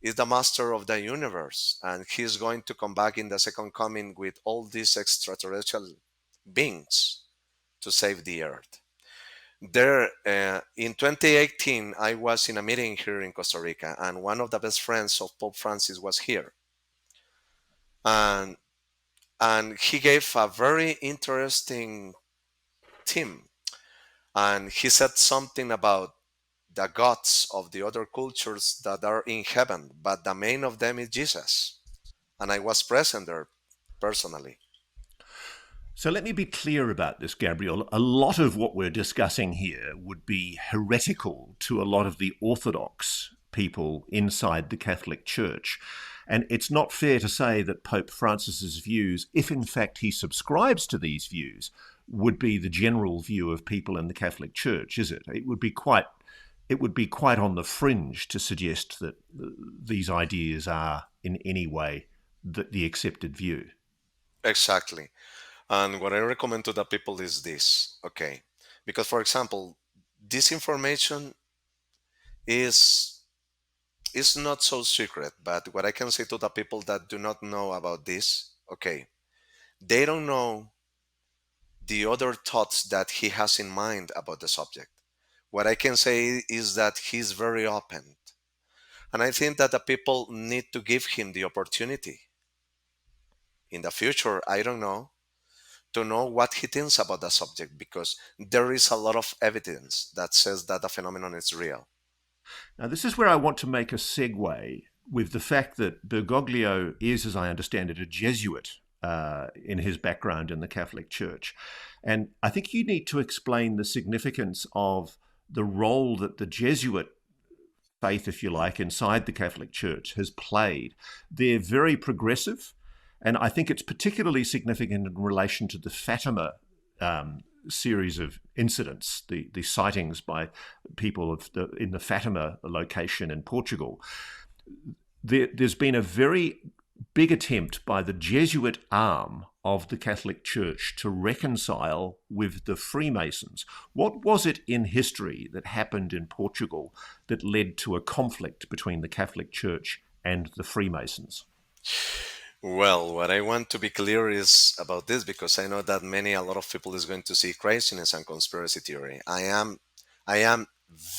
S2: is the master of the universe, and he's going to come back in the second coming with all these extraterrestrial beings to save the earth. There, in 2018, I was in a meeting here in Costa Rica, and one of the best friends of Pope Francis was here, and he gave a very interesting theme, and he said something about the gods of the other cultures that are in heaven, but the main of them is Jesus, and I was present there personally.
S1: So let me be clear about this, Gabriel. A lot of what we're discussing here would be heretical to a lot of the Orthodox people inside the Catholic Church. And it's not fair to say that Pope Francis's views, if in fact he subscribes to these views, would be the general view of people in the Catholic Church, is it? It would be quite on the fringe to suggest that these ideas are in any way the accepted view.
S2: Exactly. And what I recommend to the people is this, okay? Because, for example, this information is not so secret, but what I can say to the people that do not know about this, okay, they don't know the other thoughts that he has in mind about the subject. What I can say is that he's very open. And I think that the people need to give him the opportunity in the future, I don't know, to know what he thinks about the subject, because there is a lot of evidence that says that the phenomenon is real.
S1: Now, this is where I want to make a segue with the fact that Bergoglio is, as I understand it, a Jesuit in his background in the Catholic Church. And I think you need to explain the significance of the role that the Jesuit faith, if you like, inside the Catholic Church has played. They're very progressive, and I think it's particularly significant in relation to the Fatima series of incidents, the sightings by people in the Fatima location in Portugal. There's been a very big attempt by the Jesuit arm of the Catholic Church to reconcile with the Freemasons. What was it in history that happened in Portugal that led to a conflict between the Catholic Church and the Freemasons?
S2: Well, what I want to be clear is about this, because I know that a lot of people is going to see craziness and conspiracy theory. I am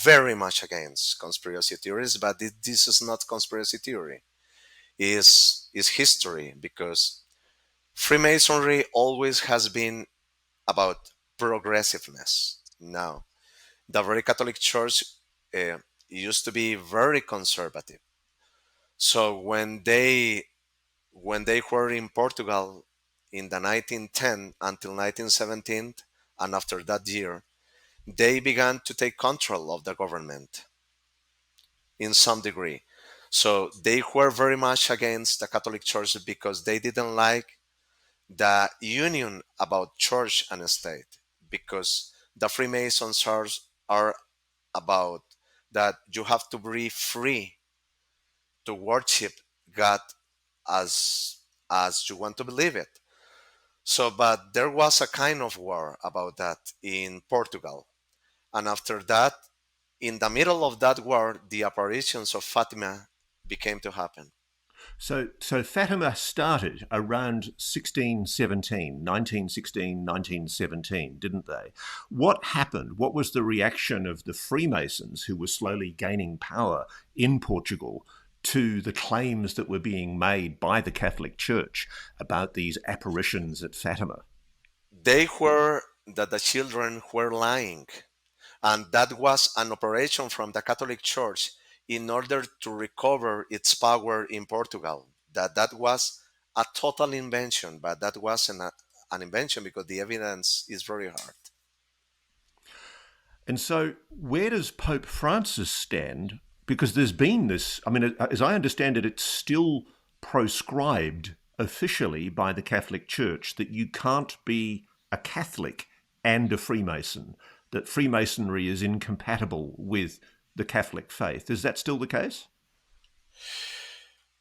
S2: very much against conspiracy theories, but this is not conspiracy theory. Is history, because Freemasonry always has been about progressiveness. Now, the very Catholic Church uh, used to be very conservative. So when they were in Portugal in the 1910 until 1917, and after that year, they began to take control of the government in some degree. So they were very much against the Catholic Church because they didn't like the union about church and state, because the Freemasons are about that you have to be free to worship God as you want to believe it. So, but there was a kind of war about that in Portugal. And after that, in the middle of that war, the apparitions of Fatima became to happen.
S1: So Fatima started around 1617, 1916, 1917, didn't they? What happened? What was the reaction of the Freemasons, who were slowly gaining power in Portugal, to the claims that were being made by the Catholic Church about these apparitions at Fatima?
S2: They were that the children were lying, and that was an operation from the Catholic Church in order to recover its power in Portugal. That was a total invention, but that was an invention because the evidence is very hard.
S1: And so, where does Pope Francis stand? Because there's been this, I mean, as I understand it, it's still proscribed officially by the Catholic Church that you can't be a Catholic and a Freemason, that Freemasonry is incompatible with the Catholic faith. Is that still the case?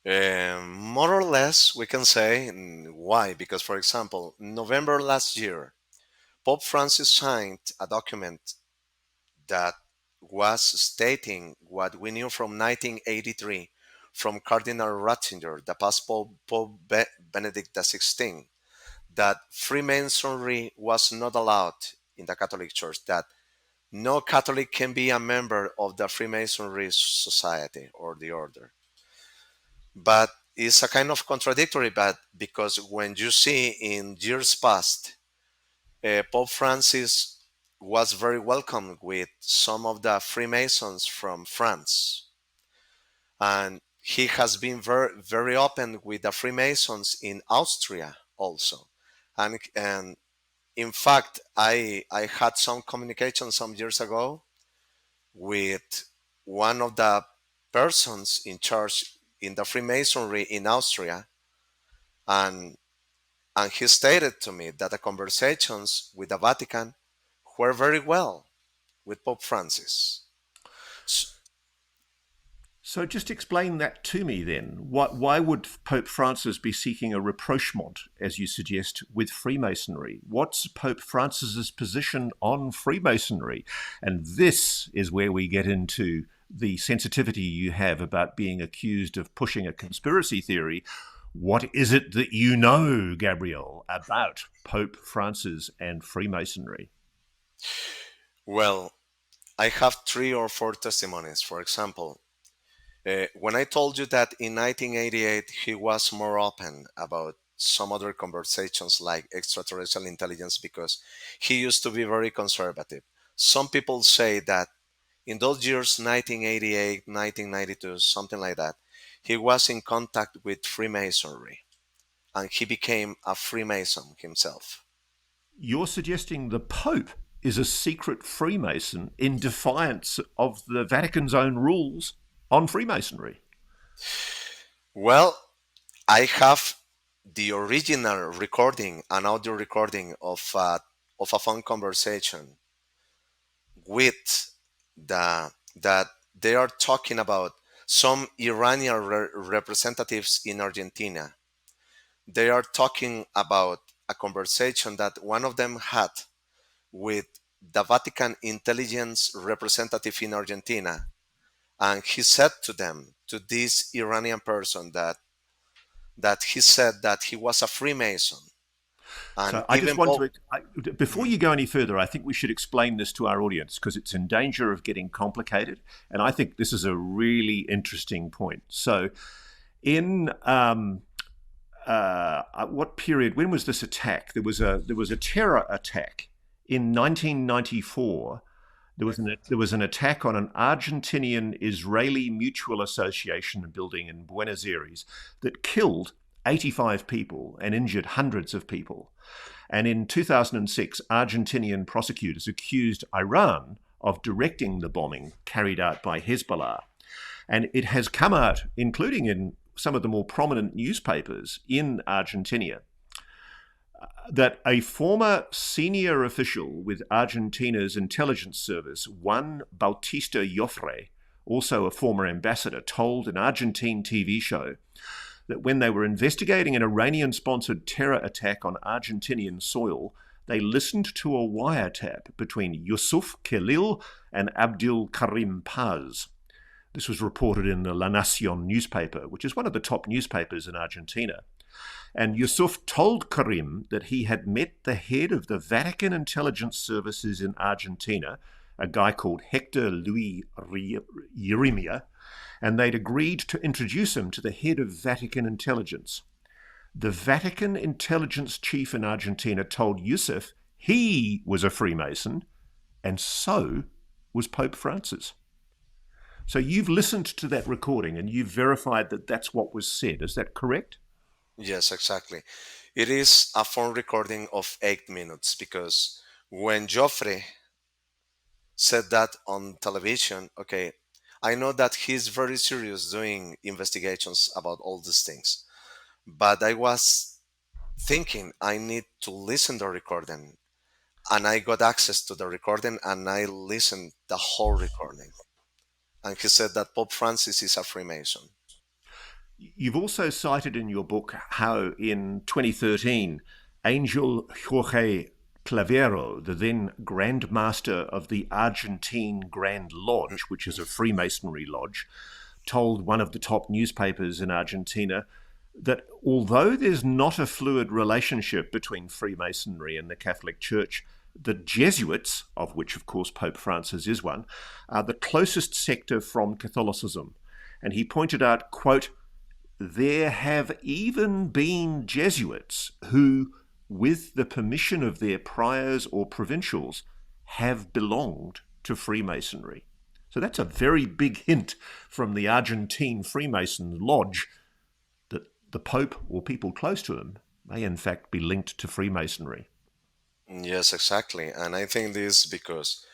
S2: More or less, we can say why. Because, for example, November last year, Pope Francis signed a document that was stating what we knew from 1983 from Cardinal Ratzinger, the past Pope Benedict XVI, that Freemasonry was not allowed in the Catholic Church, that no Catholic can be a member of the Freemasonry Society or the order. But it's a kind of contradictory, but because when you see in years past, Pope Francis was very welcome with some of the Freemasons from France, and he has been very open with the Freemasons in Austria also, and in fact, I had some communication some years ago with one of the persons in charge in the Freemasonry in Austria, and he stated to me that the conversations with the Vatican were very well with Pope Francis.
S1: So just explain that to me then. Why would Pope Francis be seeking a rapprochement, as you suggest, with Freemasonry? What's Pope Francis's position on Freemasonry? And this is where we get into the sensitivity you have about being accused of pushing a conspiracy theory. What is it that you know, Gabriel, about Pope Francis and Freemasonry?
S2: Well, I have 3 or 4 testimonies. For example, when I told you that in 1988 he was more open about some other conversations like extraterrestrial intelligence because he used to be very conservative. Some people say that in those years, 1988, 1992, something like that, he was in contact with Freemasonry and he became a Freemason himself.
S1: You're suggesting the Pope is a secret Freemason in defiance of the Vatican's own rules on Freemasonry.
S2: Well, I have the original recording, an audio recording of a phone conversation with that they are talking about some Iranian representatives in Argentina. They are talking about a conversation that one of them had with the Vatican intelligence representative in Argentina, and he said to them, to this Iranian person, that he said that he was a Freemason, and
S1: So I just
S2: even
S1: want
S2: Pope.
S1: to, before you go any further, I think we should explain this to our audience because it's in danger of getting complicated. And I think this is a really interesting point. So, in what period? When was this attack? There was a terror attack in 1994. There was an attack on an Argentinian Israeli Mutual Association building in Buenos Aires that killed 85 people and injured hundreds of people. And in 2006, Argentinian prosecutors accused Iran of directing the bombing carried out by Hezbollah. And it has come out, including in some of the more prominent newspapers in Argentina, that a former senior official with Argentina's intelligence service, Juan Bautista Joffre, also a former ambassador, told an Argentine TV show that when they were investigating an Iranian-sponsored terror attack on Argentinian soil, they listened to a wiretap between Yusuf Khalil and Abdul Karim Paz. This was reported in the La Nacion newspaper, which is one of the top newspapers in Argentina. And Yusuf told Karim that he had met the head of the Vatican intelligence services in Argentina, a guy called Hector Luis Yeremia, and they'd agreed to introduce him to the head of Vatican intelligence. The Vatican intelligence chief in Argentina told Yusuf he was a Freemason, and so was Pope Francis. So you've listened to that recording and you've verified that that's what was said. Is that correct?
S2: Yes, exactly. It is a phone recording of 8 minutes because when Joffre said that on television, okay, I know that he's very serious doing investigations about all these things, but I was thinking I need to listen the recording, and I got access to the recording and I listened the whole recording. And he said that Pope Francis is a Freemason.
S1: You've also cited in your book how in 2013, Angel Jorge Clavero, the then Grand Master of the Argentine Grand Lodge, which is a Freemasonry lodge, told one of the top newspapers in Argentina that although there's not a fluid relationship between Freemasonry and the Catholic Church, the Jesuits, of which of course Pope Francis is one, are the closest sector from Catholicism. And he pointed out, quote, there have even been Jesuits who, with the permission of their priors or provincials, have belonged to Freemasonry. So that's a very big hint from the Argentine Freemason Lodge that the Pope or people close to him may in fact be linked to Freemasonry.
S2: Yes, exactly. And I think this because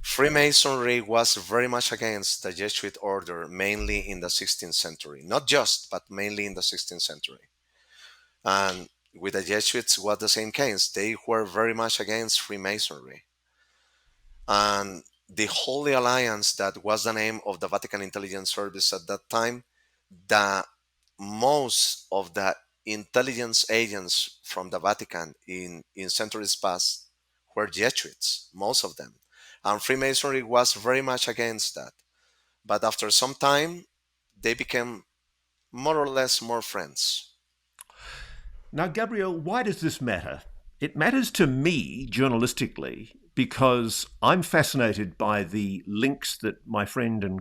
S2: Freemasonry was very much against the Jesuit order, mainly in the 16th century. Not just, but mainly in the 16th century. And with the Jesuits was the same case. They were very much against Freemasonry. And the Holy Alliance, that was the name of the Vatican Intelligence Service at that time, the most of the intelligence agents from the Vatican in centuries past were Jesuits, most of them. And Freemasonry was very much against that. But after some time, they became more or less more friends.
S1: Now, Gabriel, why does this matter? It matters to me journalistically because I'm fascinated by the links that my friend and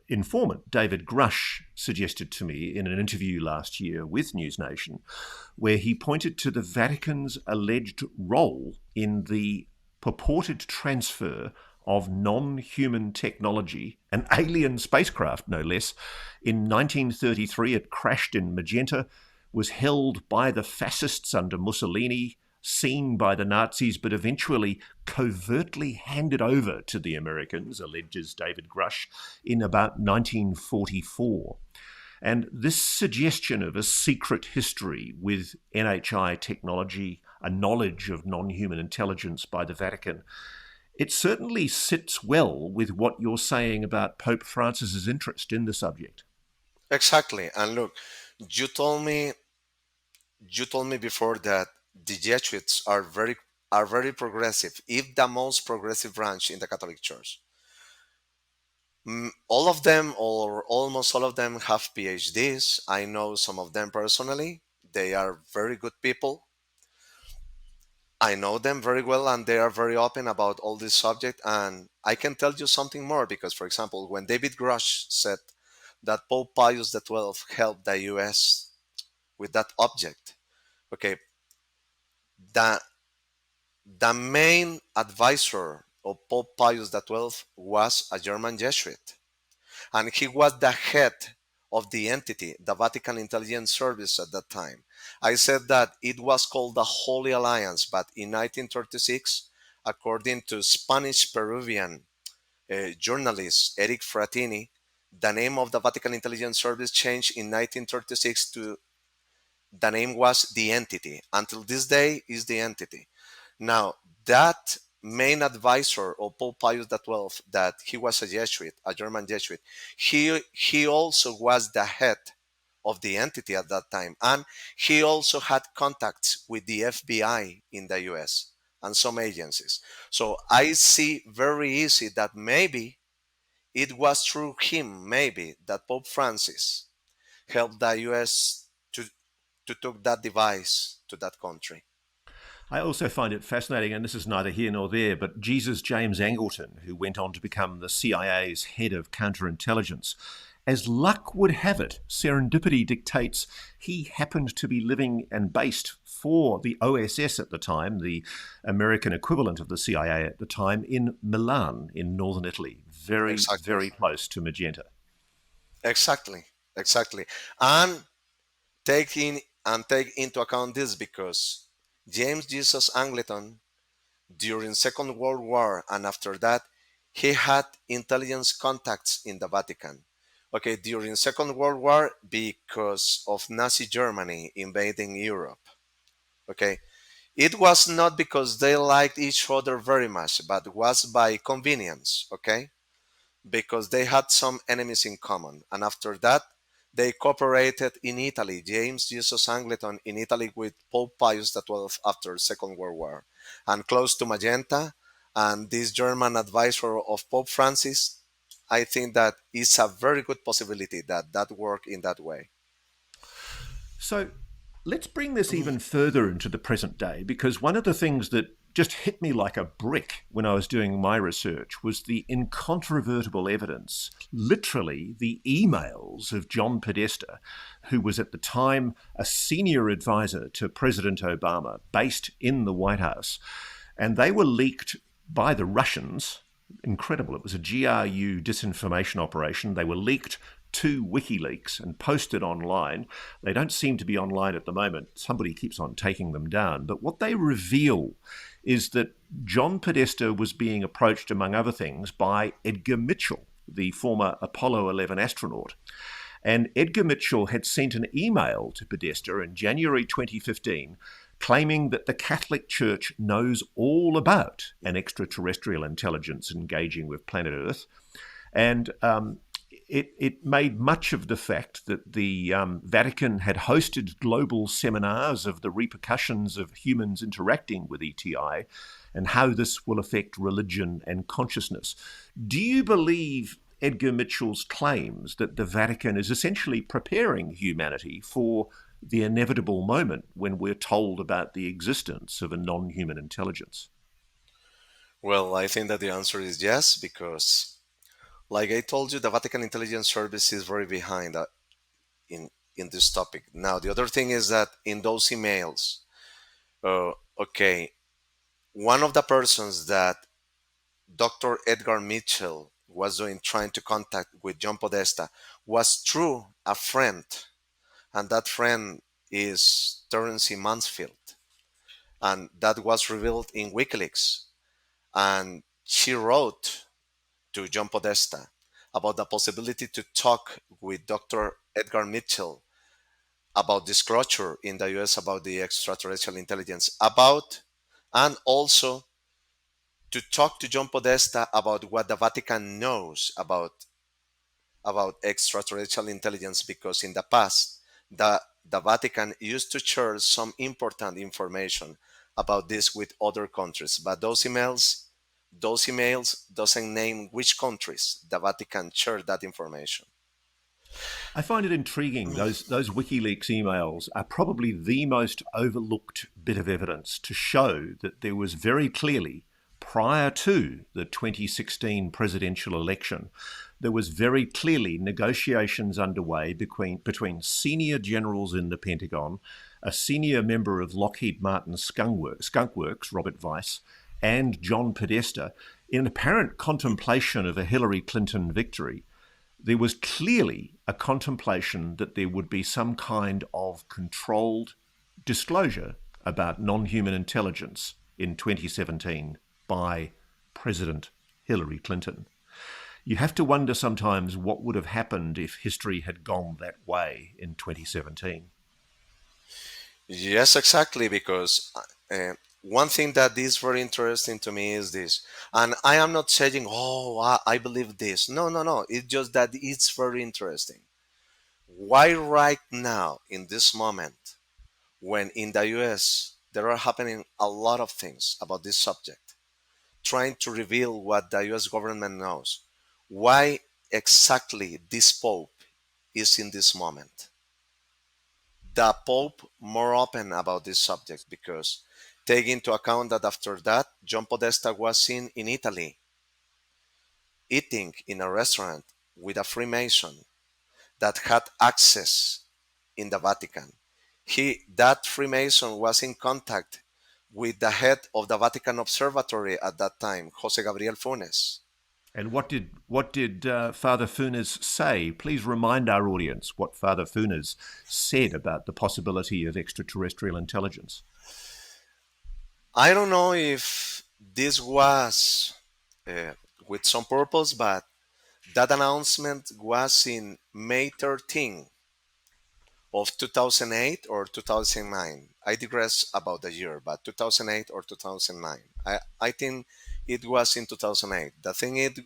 S1: informant David Grusch suggested to me in an interview last year with NewsNation, where he pointed to the Vatican's alleged role in the purported transfer of non-human technology, an alien spacecraft no less. In 1933, it crashed in Magenta, was held by the fascists under Mussolini, seen by the Nazis, but eventually covertly handed over to the Americans, alleges David Grusch, in about 1944. And this suggestion of a secret history with NHI technology, a knowledge of non-human intelligence by the Vatican, it certainly sits well with what you're saying about Pope Francis's interest in the subject.
S2: Exactly. And look, you told me you told me before that the Jesuits are very progressive, if the most progressive branch in the Catholic Church. All of them, or almost all of them, have PhDs. I know some of them personally. They are very good people. I know them very well, and they are very open about all this subject. And I can tell you something more because, for example, when David Grusch said that Pope Pius XII helped the U.S. with that object, okay, the the main advisor of Pope Pius XII was a German Jesuit, and he was the head of the entity, the Vatican Intelligence Service at that time. I said that it was called the Holy Alliance, but in 1936, according to Spanish Peruvian journalist Eric Fratini, the name of the Vatican Intelligence Service changed in 1936 to the name was the entity. Until this day is the entity. Now, that main advisor of Pope Pius XII, that he was a Jesuit, a German Jesuit, he also was the head of the entity at that time. And he also had contacts with the FBI in the US and some agencies. So I see very easy that maybe it was through him, maybe, that Pope Francis helped the US to took that device to that country.
S1: I also find it fascinating, and this is neither here nor there, but Jesus James Angleton, who went on to become the CIA's head of counterintelligence, as luck would have it, serendipity dictates he happened to be living and based for the OSS at the time, the American equivalent of the CIA at the time, in Milan, in northern Italy, very,
S2: Exactly.
S1: very close to Magenta.
S2: Exactly. Exactly. And take into account this because James Jesus Angleton during Second World War and after that he had intelligence contacts in the Vatican. Okay, during Second World War because of Nazi Germany invading Europe. Okay, it was not because they liked each other very much, but was by convenience. Okay, because they had some enemies in common, and after that They cooperated in Italy, James Jesus Angleton in Italy with Pope Pius XII after Second World War, and close to Magenta, and this German advisor of Pope Francis. I think that is a very good possibility that that work in that way.
S1: So let's bring this even further into the present day, because one of the things that just hit me like a brick when I was doing my research was the incontrovertible evidence, literally the emails of John Podesta, who was at the time a senior advisor to President Obama, based in the White House. And they were leaked by the Russians. Incredible. It was a GRU disinformation operation. They were leaked to WikiLeaks and posted online. They don't seem to be online at the moment. Somebody keeps on taking them down. But what they reveal is that John Podesta was being approached, among other things, by Edgar Mitchell, the former Apollo 11 astronaut. And Edgar Mitchell had sent an email to Podesta in January 2015 claiming that the Catholic Church knows all about an extraterrestrial intelligence engaging with planet Earth. And it made much of the fact that the Vatican had hosted global seminars of the repercussions of humans interacting with ETI and how this will affect religion and consciousness. Do you believe Edgar Mitchell's claims that the Vatican is essentially preparing humanity for the inevitable moment when we're told about the existence of a non-human intelligence?
S2: Well, I think that the answer is yes, because, like I told you, the Vatican Intelligence Service is very behind in this topic. Now, the other thing is that in those emails, okay, one of the persons that Dr. Edgar Mitchell was trying to contact with John Podesta was through a friend, and that friend is Terence Mansfield, and that was revealed in WikiLeaks. And she wrote to John Podesta about the possibility to talk with Dr. Edgar Mitchell about disclosure in the US about the extraterrestrial intelligence, and also to talk to John Podesta about what the Vatican knows about extraterrestrial intelligence, because in the past the Vatican used to share some important information about this with other countries, but those emails doesn't name which countries the Vatican shared that information.
S1: I find it intriguing. Those WikiLeaks emails are probably the most overlooked bit of evidence to show that there was very clearly, prior to the 2016 presidential election, there was very clearly negotiations underway between senior generals in the Pentagon, a senior member of Lockheed Martin Skunk Works, Robert Weiss, and John Podesta, in apparent contemplation of a Hillary Clinton victory. There was clearly a contemplation that there would be some kind of controlled disclosure about non-human intelligence in 2017 by President Hillary Clinton. You have to wonder sometimes what would have happened if history had gone that way in 2017.
S2: Yes, exactly, because one thing that is very interesting to me is this, and I am not saying, oh, I believe this. No, no, no. It's just that it's very interesting. Why right now, in this moment, when in the US there are happening a lot of things about this subject, trying to reveal what the US government knows, why exactly this Pope is in this moment? The Pope more open about this subject, because take into account that after that, John Podesta was seen in Italy eating in a restaurant with a Freemason that had access in the Vatican. That Freemason was in contact with the head of the Vatican Observatory at that time, Jose Gabriel Funes.
S1: And what did Father Funes say? Please remind our audience what Father Funes said about the possibility of extraterrestrial intelligence.
S2: I don't know if this was with some purpose, but that announcement was in May 13 of 2008 or 2009. I digress about the year, but 2008 or 2009. I think it was in 2008. The thing it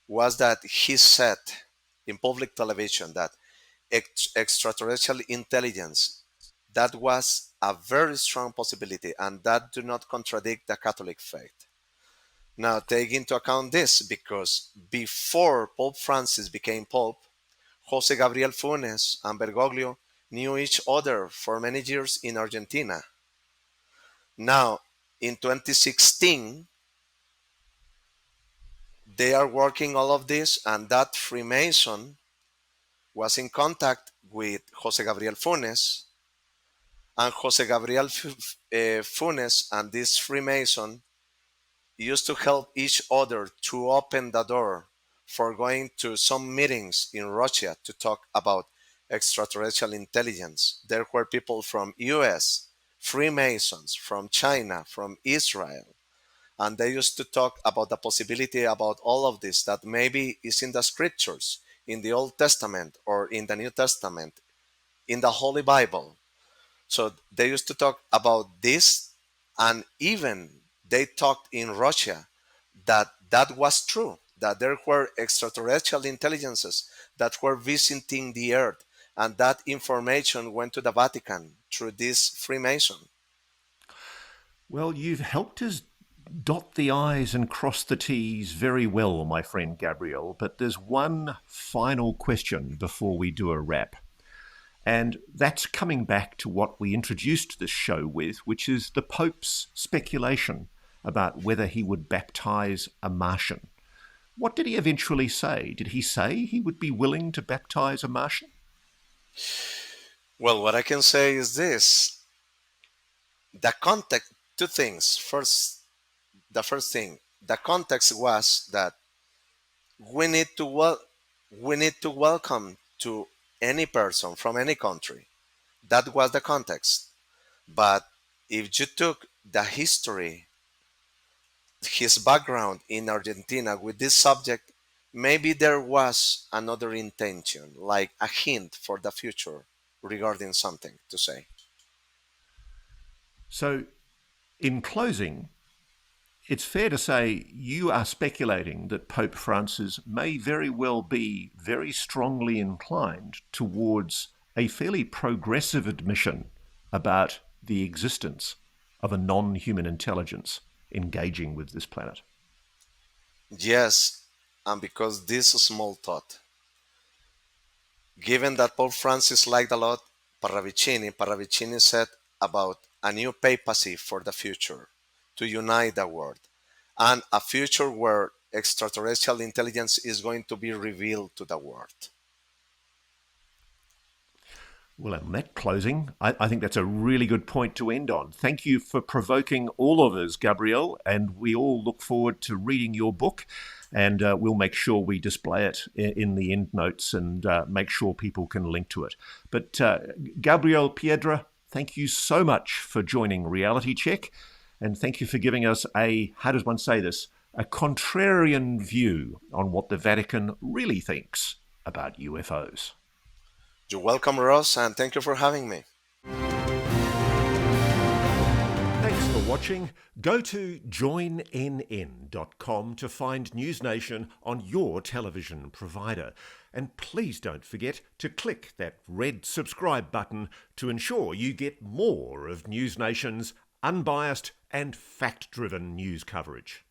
S2: was that he said in public television that extraterrestrial intelligence. That was a very strong possibility, and that do not contradict the Catholic faith. Now, take into account this, because before Pope Francis became Pope, Jose Gabriel Funes and Bergoglio knew each other for many years in Argentina. Now, in 2016, they are working all of this, and that Freemason was in contact with Jose Gabriel Funes, and Jose Gabriel Funes and this Freemason used to help each other to open the door for going to some meetings in Russia to talk about extraterrestrial intelligence. There were people from US, Freemasons, from China, from Israel, and they used to talk about the possibility about all of this that maybe is in the scriptures, in the Old Testament or in the New Testament, in the Holy Bible. So they used to talk about this, and even they talked in Russia that was true, that there were extraterrestrial intelligences that were visiting the earth, and that information went to the Vatican through this Freemason.
S1: Well, you've helped us dot the I's and cross the T's very well, my friend Gabriel, but there's one final question before we do a wrap. And that's coming back to what we introduced this show with, which is the Pope's speculation about whether he would baptize a Martian. What did he eventually say? Did he say he would be willing to baptize a Martian?
S2: Well, what I can say is this. The context, two things. The first thing, the context was that we need to welcome to any person from any country. That was the context. But if you took the history, his background in Argentina with this subject, maybe there was another intention, like a hint for the future regarding something to say.
S1: So, in closing, it's fair to say you are speculating that Pope Francis may very well be very strongly inclined towards a fairly progressive admission about the existence of a non-human intelligence engaging with this planet.
S2: Yes, and because this small thought, given that Pope Francis liked a lot Parravicini said about a new papacy for the future to unite the world, and a future where extraterrestrial intelligence is going to be revealed to the world.
S1: Well, on that closing, I think that's a really good point to end on. Thank you for provoking all of us, Gabriel, and we all look forward to reading your book, and we'll make sure we display it in the end notes and make sure people can link to it. But Gabriel Piedra, thank you so much for joining Reality Check, and thank you for giving us a, how does one say this, a contrarian view on what the Vatican really thinks about UFOs.
S2: You're welcome, Ross, and thank you for having me.
S1: Thanks for watching. Go to joinnn.com to find NewsNation on your television provider. And please don't forget to click that red subscribe button to ensure you get more of NewsNation's unbiased and fact-driven news coverage.